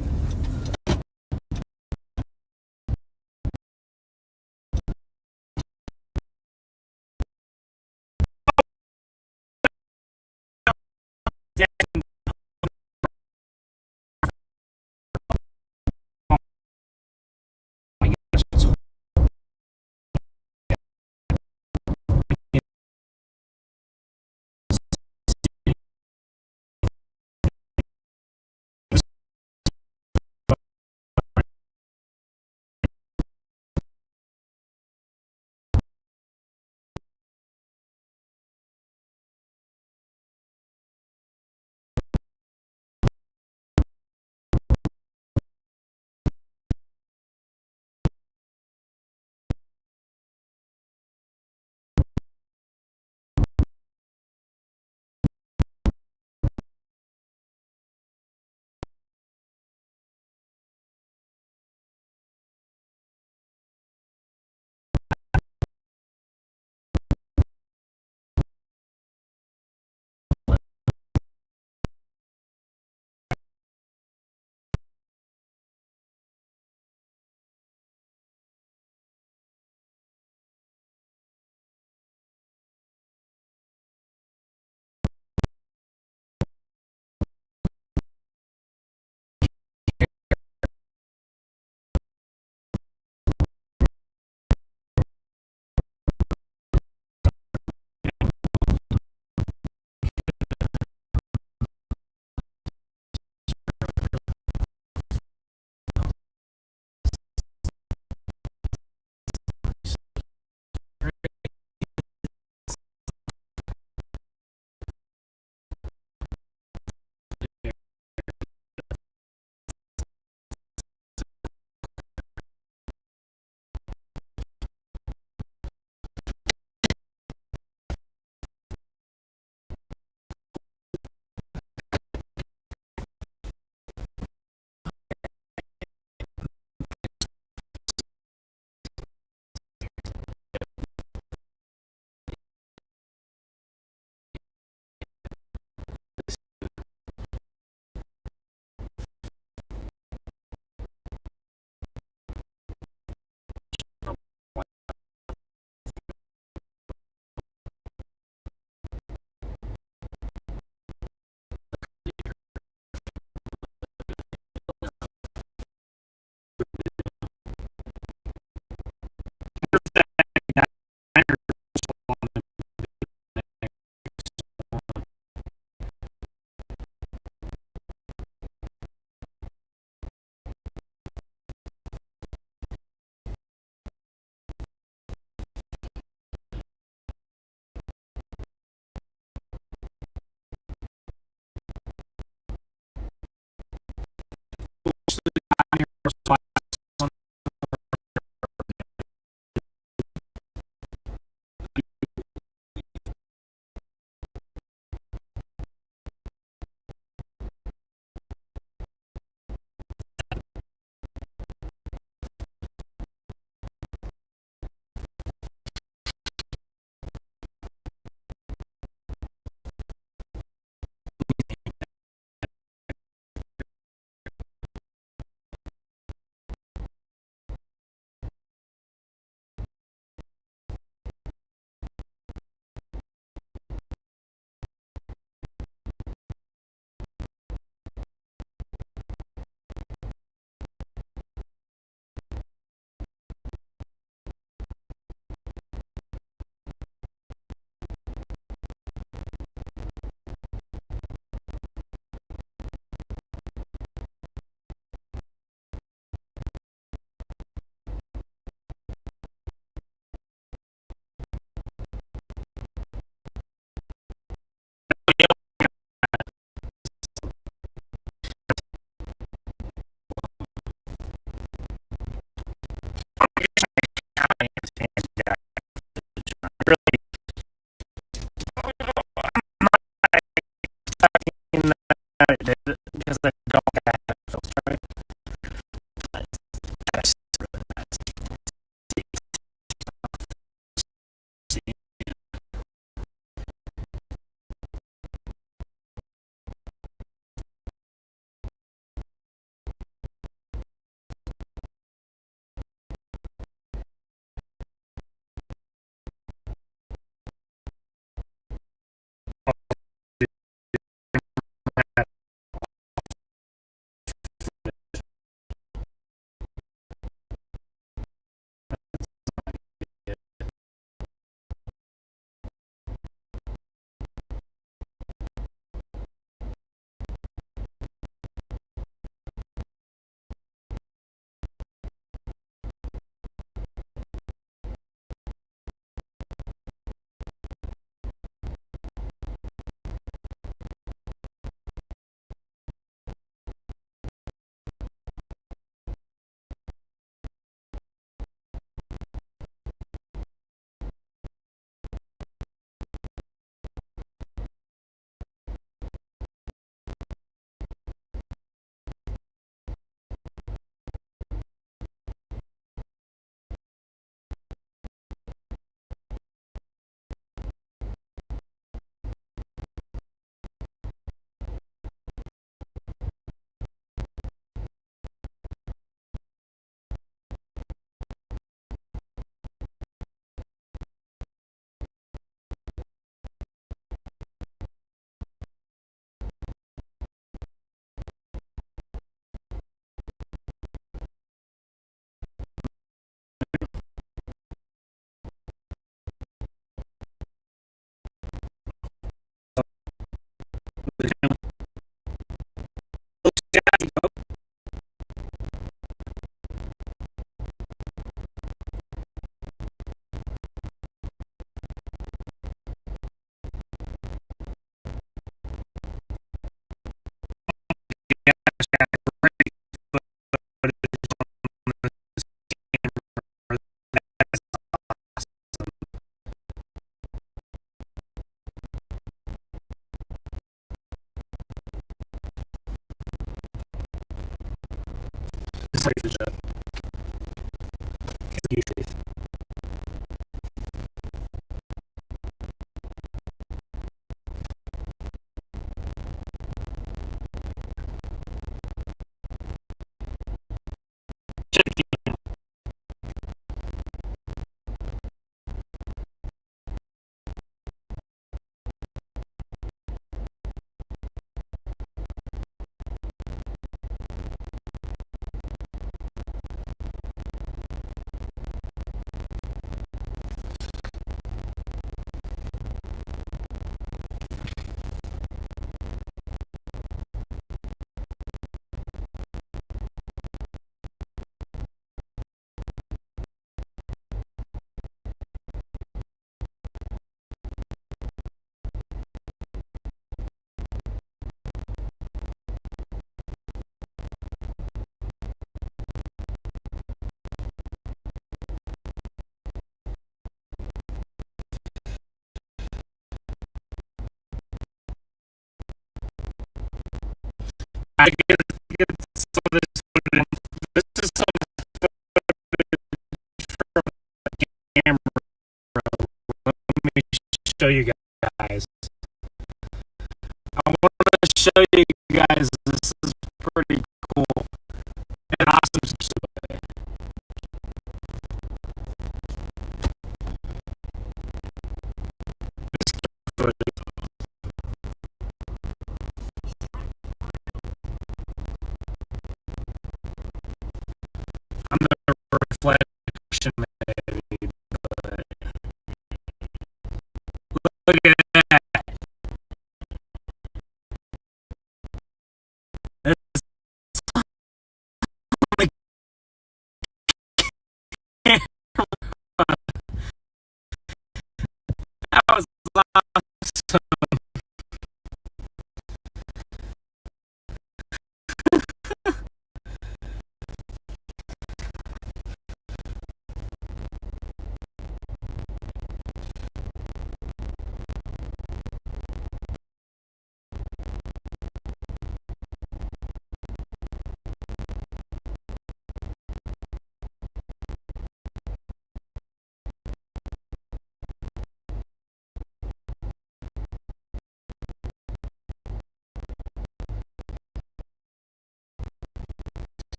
I get some of this is some camera. Let me show you guys. I want to show you guys. This is pretty cool and awesome.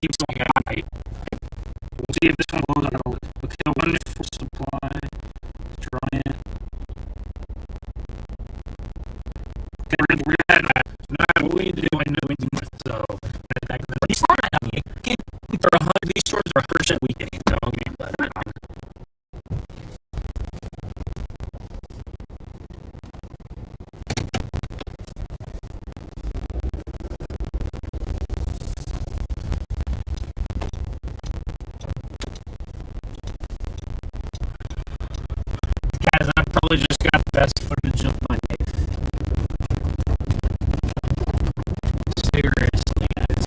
keeps going up. We'll see if this one blows out. Okay, the one full supply. Try it. Okay, we're at now. What we do, I know we do so. These stores are 100. These stores are 100% weekend. So I'm gonna let it on. Guys, I probably just got the best footage of my day. Seriously, guys.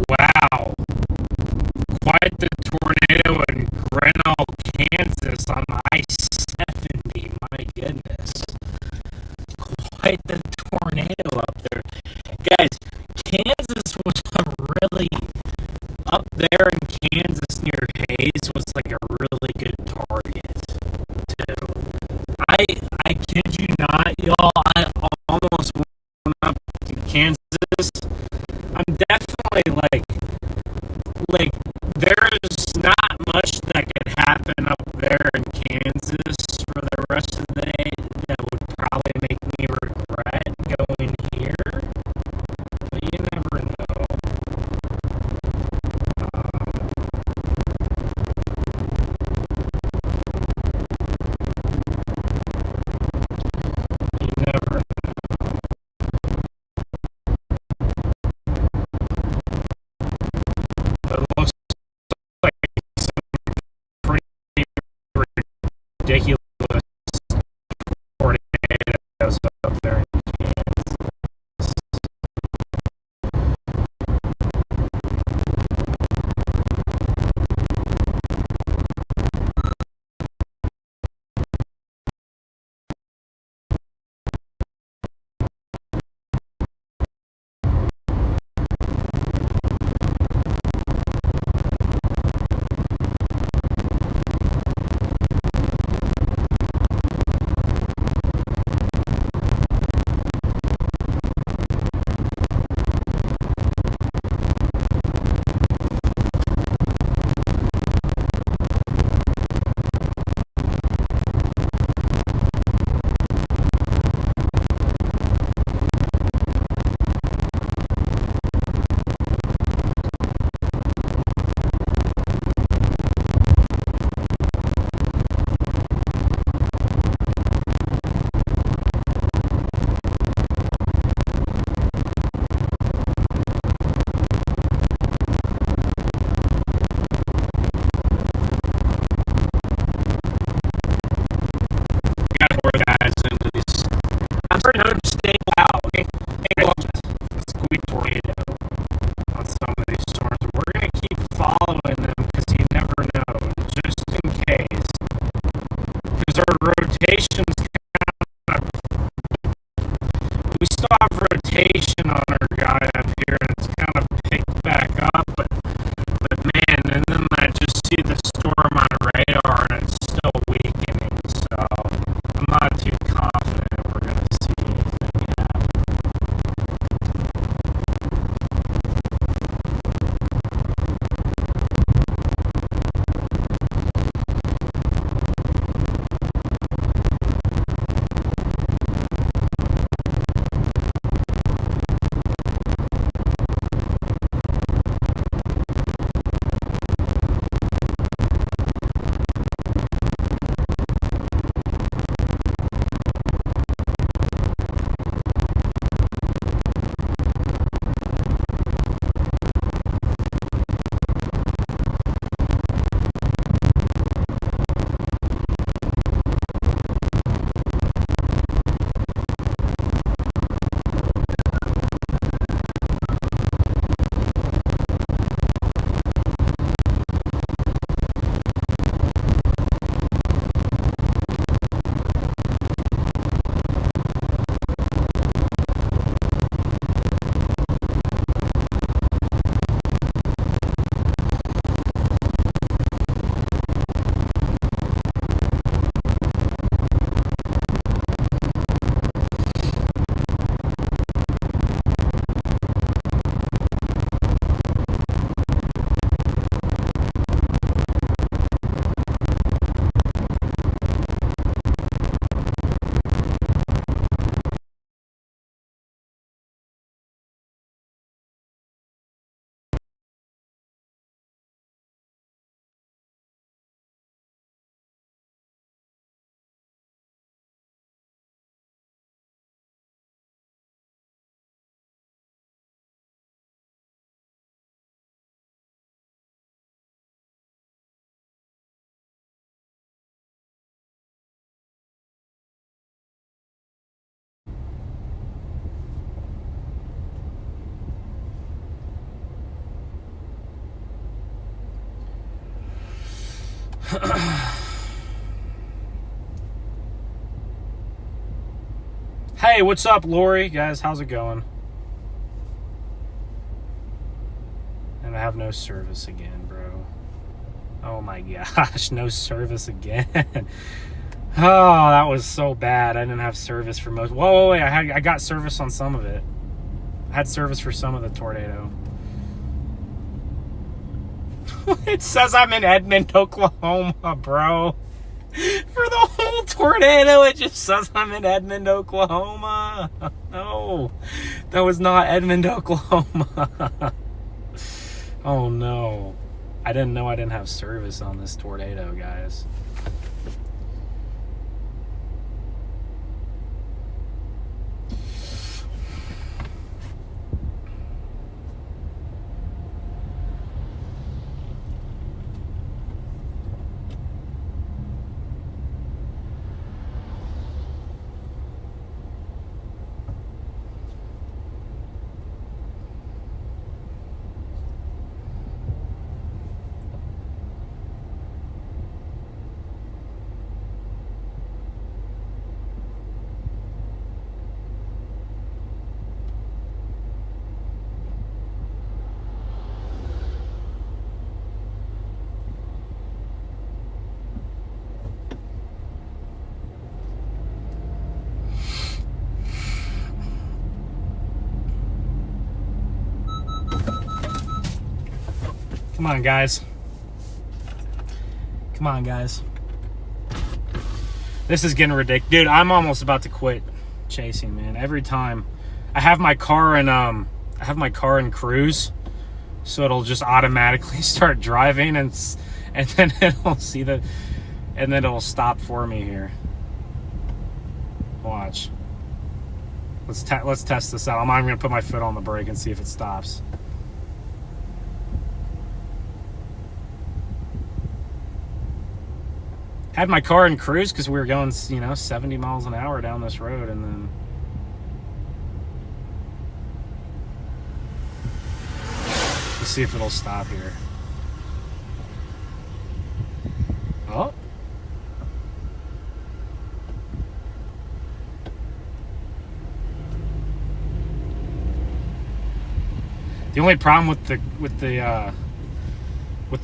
Wow. Quite the tornado in Grinnell, Kansas on I-70. My goodness. Quite the tornado up there. Guys, Kansas was really up there in Kansas near Hayes was like a really good target too. I kid you not, y'all. I almost went up to Kansas. I'm definitely like there's not much that could happen up there in Kansas for the rest of the day that would probably make me regret going here. But you never know. You never know. But it looks like some pretty ridiculous Hey, what's up, Lori? Guys, how's it going? And I have no service again, bro. Oh my gosh, no service again. Oh, that was so bad. I didn't have service for most. Whoa, wait, I got service on some of it. I had service for some of the tornado. It says I'm in Edmond, Oklahoma, bro. For the whole tornado, it just says I'm in Edmond, Oklahoma. No, that was not Edmond, Oklahoma. Oh no. I didn't know I didn't have service on this tornado, guys. Come on, guys. Come on, guys. This is getting ridiculous. Dude, I'm almost about to quit chasing, man. Every time I have my car in cruise, so it'll just automatically start driving and then it'll see the and then it'll stop for me here. Watch. Let's test this out. I'm going to put my foot on the brake and see if it stops. Had my car in cruise because we were going, 70 miles an hour down this road, and then let's see if it'll stop here. Oh. The only problem with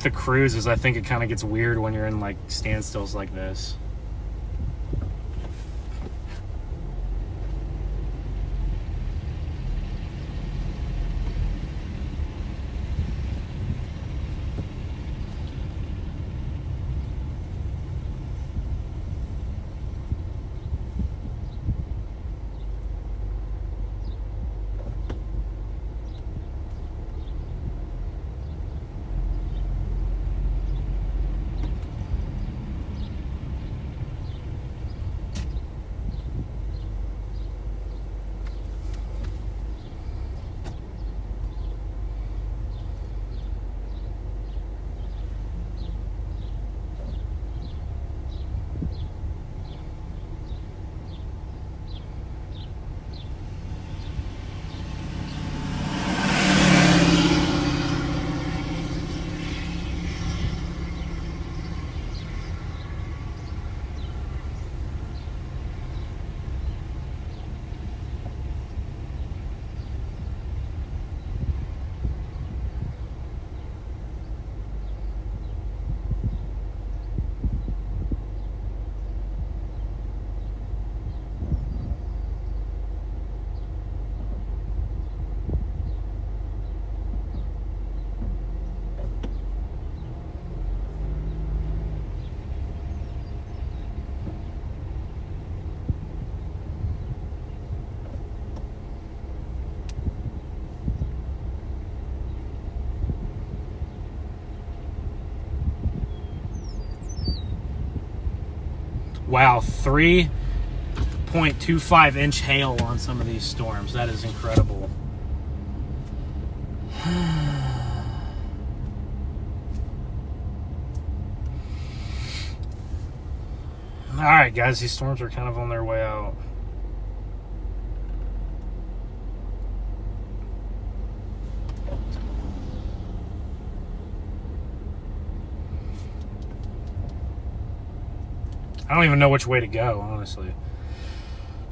the cruise is I think it kind of gets weird when you're in like standstills like this. Wow, 3.25 inch hail on some of these storms. That is incredible. All right, guys, these storms are kind of on their way out. I don't even know which way to go, honestly.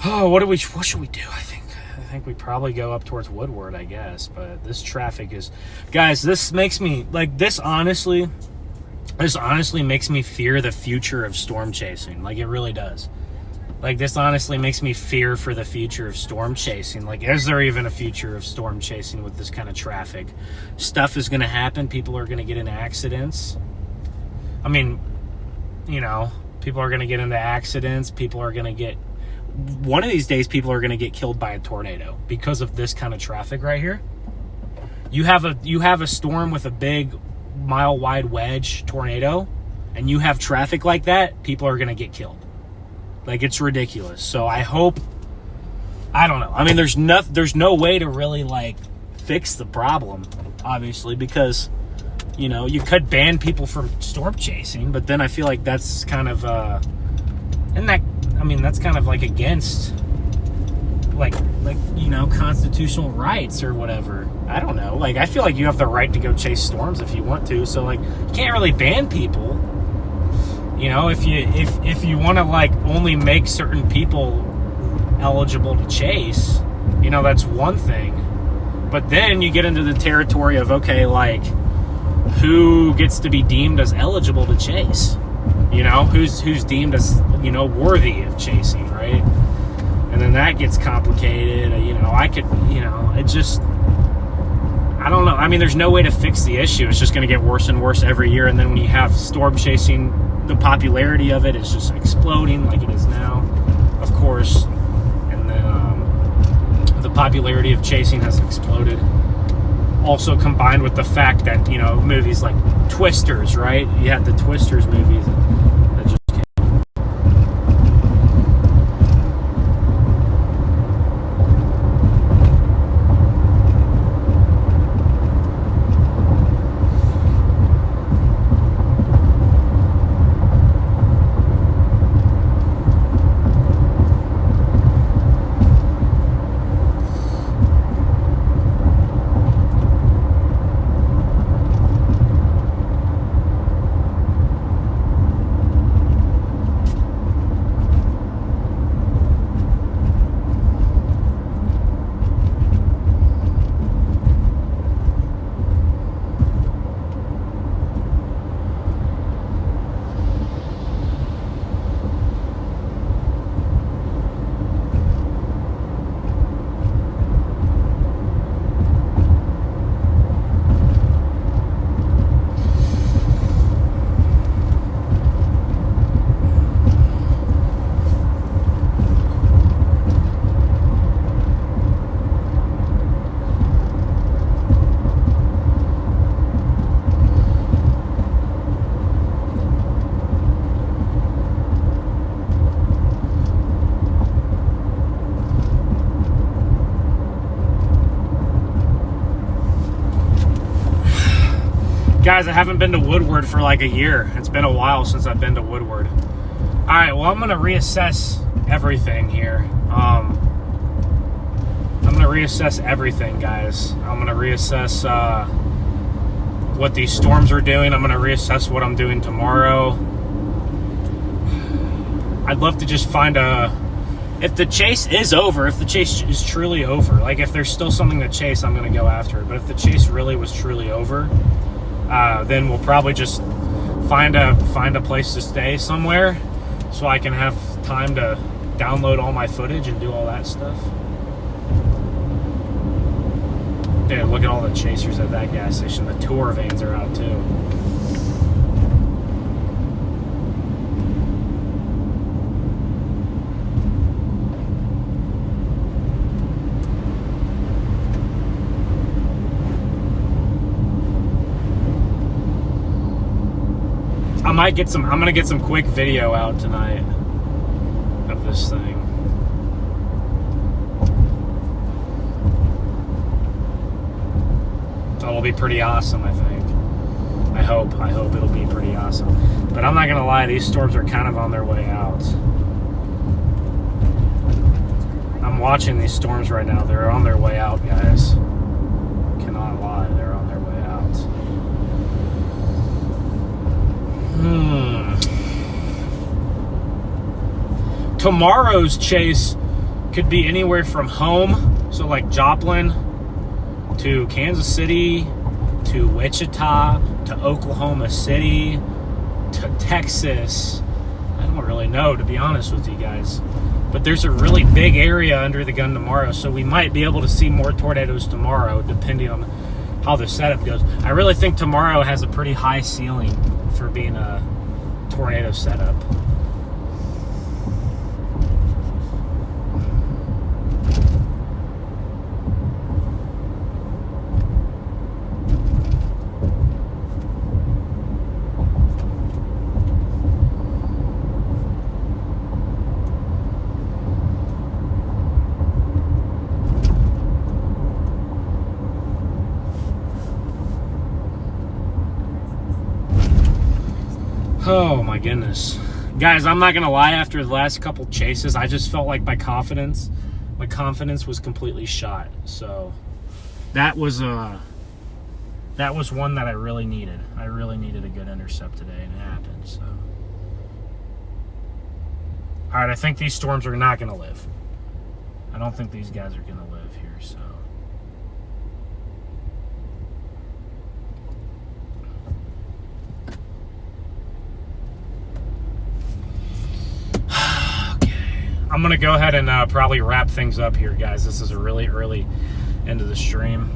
Oh, what should we do? I think we probably go up towards Woodward, I guess. But this traffic is, guys, this makes me like this honestly makes me fear the future of storm chasing. Like, it really does. Like, this honestly makes me fear for the future of storm chasing. Like, is there even a future of storm chasing with this kind of traffic? Stuff is going to happen. People are going to get in accidents. I mean, you know, people are going to get into accidents. People are going to get... One of these days, people are going to get killed by a tornado because of this kind of traffic right here. You have a storm with a big mile-wide wedge tornado, and you have traffic like that, people are going to get killed. Like, it's ridiculous. So I hope, I don't know. I mean, there's no way to really, like, fix the problem, obviously, because, you know, you could ban people from storm chasing, but then I feel like that's kind of, that's kind of, like, against, like, you know, constitutional rights or whatever. I don't know. Like, I feel like you have the right to go chase storms if you want to, so, like, you can't really ban people. You know, if you want to, like, only make certain people eligible to chase, you know, that's one thing. But then you get into the territory of, okay, like, who gets to be deemed as eligible to chase? You know, who's deemed as, you know, worthy of chasing, right? And then that gets complicated. You know, it just, I don't know. I mean, there's no way to fix the issue. It's just going to get worse and worse every year. And then when you have storm chasing, the popularity of it is just exploding like it is now, of course. And then the popularity of chasing has exploded. Also combined with the fact that, you know, movies like Twisters, right? You had the Twisters movies that just came. Guys, I haven't been to Woodward for like a year. It's been a while since I've been to Woodward. All right, well, I'm going to reassess everything here. I'm going to reassess everything, guys. I'm going to reassess what these storms are doing. I'm going to reassess what I'm doing tomorrow. I'd love to just find if the chase is over, if the chase is truly over, like if there's still something to chase, I'm going to go after it. But if the chase really was truly over, then we'll probably just find a place to stay somewhere so I can have time to download all my footage and do all that stuff. Yeah, look at all the chasers at that gas station. The tour vans are out too. I'm gonna get some quick video out tonight of this thing. It'll be pretty awesome, I think. I hope it'll be pretty awesome. But I'm not gonna lie, these storms are kind of on their way out. I'm watching these storms right now. They're on their way out, guys. Cannot lie, they're on their way out. tomorrow's chase could be anywhere from home, so like Joplin, to Kansas City, to Wichita, to Oklahoma City, to Texas. I don't really know, to be honest with you guys. But there's a really big area under the gun tomorrow, so we might be able to see more tornadoes tomorrow, depending on how the setup goes. I really think tomorrow has a pretty high ceiling for being a tornado setup. Oh my goodness. Guys, I'm not gonna lie, after the last couple chases, I just felt like my confidence was completely shot. So that was one that I really needed. I really needed a good intercept today, and it happened. So all right, I think these storms are not gonna live. I don't think these guys are gonna live here, so I'm going to go ahead and probably wrap things up here, guys. This is a really early end of the stream.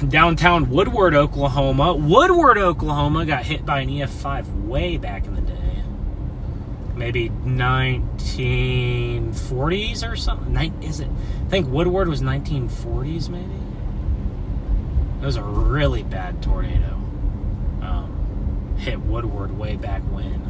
Downtown Woodward, Oklahoma. Woodward, Oklahoma got hit by an EF5 way back in the day. Maybe 1940s or something. I think Woodward was 1940s, maybe? It was a really bad tornado. Hit Woodward way back when.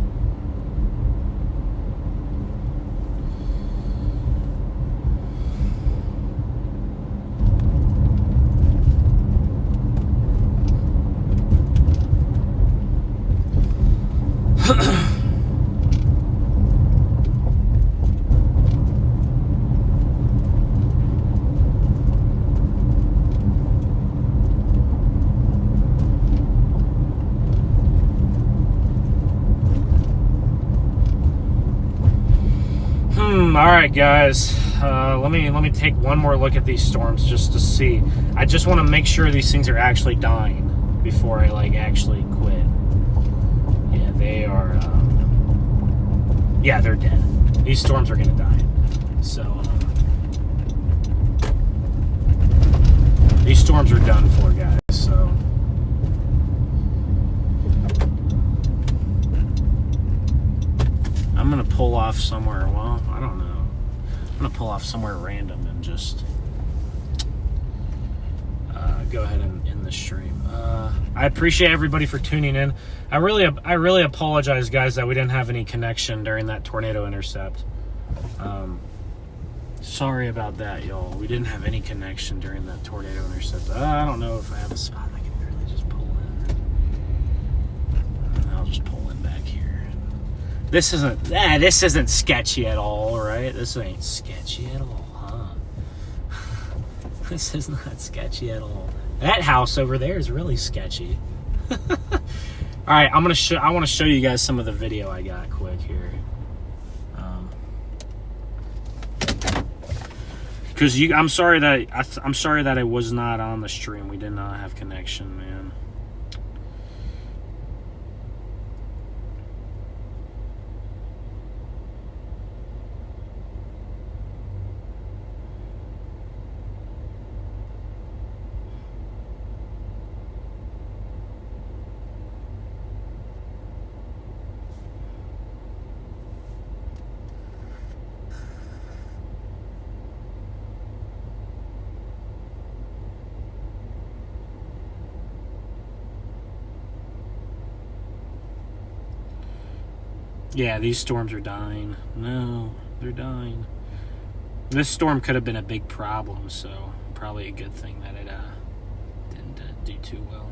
All right, guys. Let me take one more look at these storms just to see. I just want to make sure these things are actually dying before I actually quit. Yeah, they are. Yeah, they're dead. These storms are gonna die. So these storms are done for, guys. So. I'm gonna pull off somewhere. Well, I don't know. I'm gonna pull off somewhere random and just go ahead and end the stream. I appreciate everybody for tuning in. I really apologize, guys, that we didn't have any connection during that tornado intercept. Sorry about that, y'all. We didn't have any connection during that tornado intercept. I don't know if I have a spot I can really just pull in. I'll just pull in back here. This isn't sketchy at all, right? This ain't sketchy at all, huh? This is not sketchy at all. That house over there is really sketchy. All right, I want to show you guys some of the video I got quick here. Because I'm sorry that I was not on the stream. We did not have connection, man. Yeah, these storms are dying. No, they're dying. This storm could have been a big problem, so probably a good thing that it didn't do too well.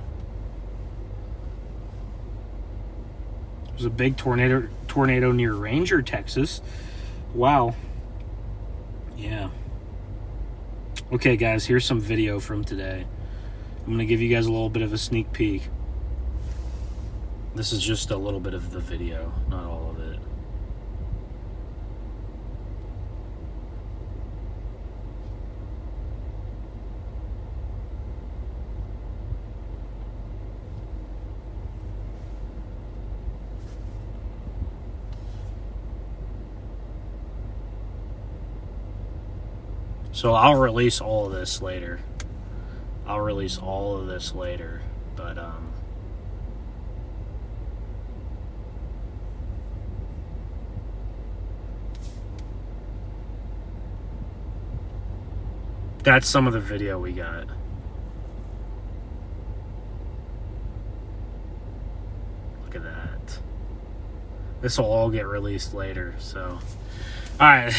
There's a big tornado near Ranger, Texas. Wow. Yeah. Okay, guys, here's some video from today. I'm going to give you guys a little bit of a sneak peek. This is just a little bit of the video, not all of it. So I'll release all of this later. But that's some of the video we got. Look at that. This will all get released later, so. Alright,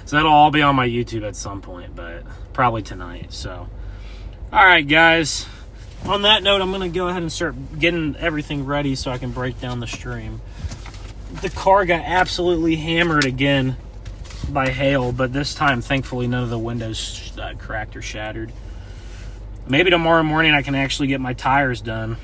so that'll all be on my YouTube at some point, but probably tonight, so. Alright, guys. On that note, I'm going to go ahead and start getting everything ready so I can break down the stream. The car got absolutely hammered again by hail, but this time, thankfully, none of the windows cracked or shattered. Maybe tomorrow morning I can actually get my tires done.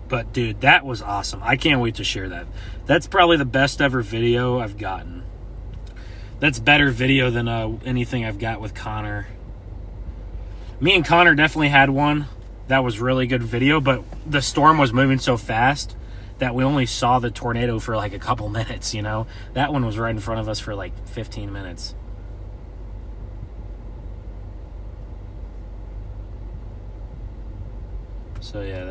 But, dude, that was awesome. I can't wait to share that. That's probably the best ever video I've gotten. That's better video than anything I've got with Connor. Me and Connor definitely had one. That was really good video, but the storm was moving so fast that we only saw the tornado for like a couple minutes, you know? That one was right in front of us for like 15 minutes. So, yeah,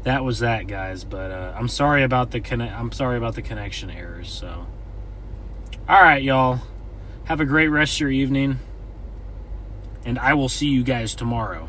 that was that, guys, but I'm sorry about the connection errors. So, all right, y'all, have a great rest of your evening, and I will see you guys tomorrow.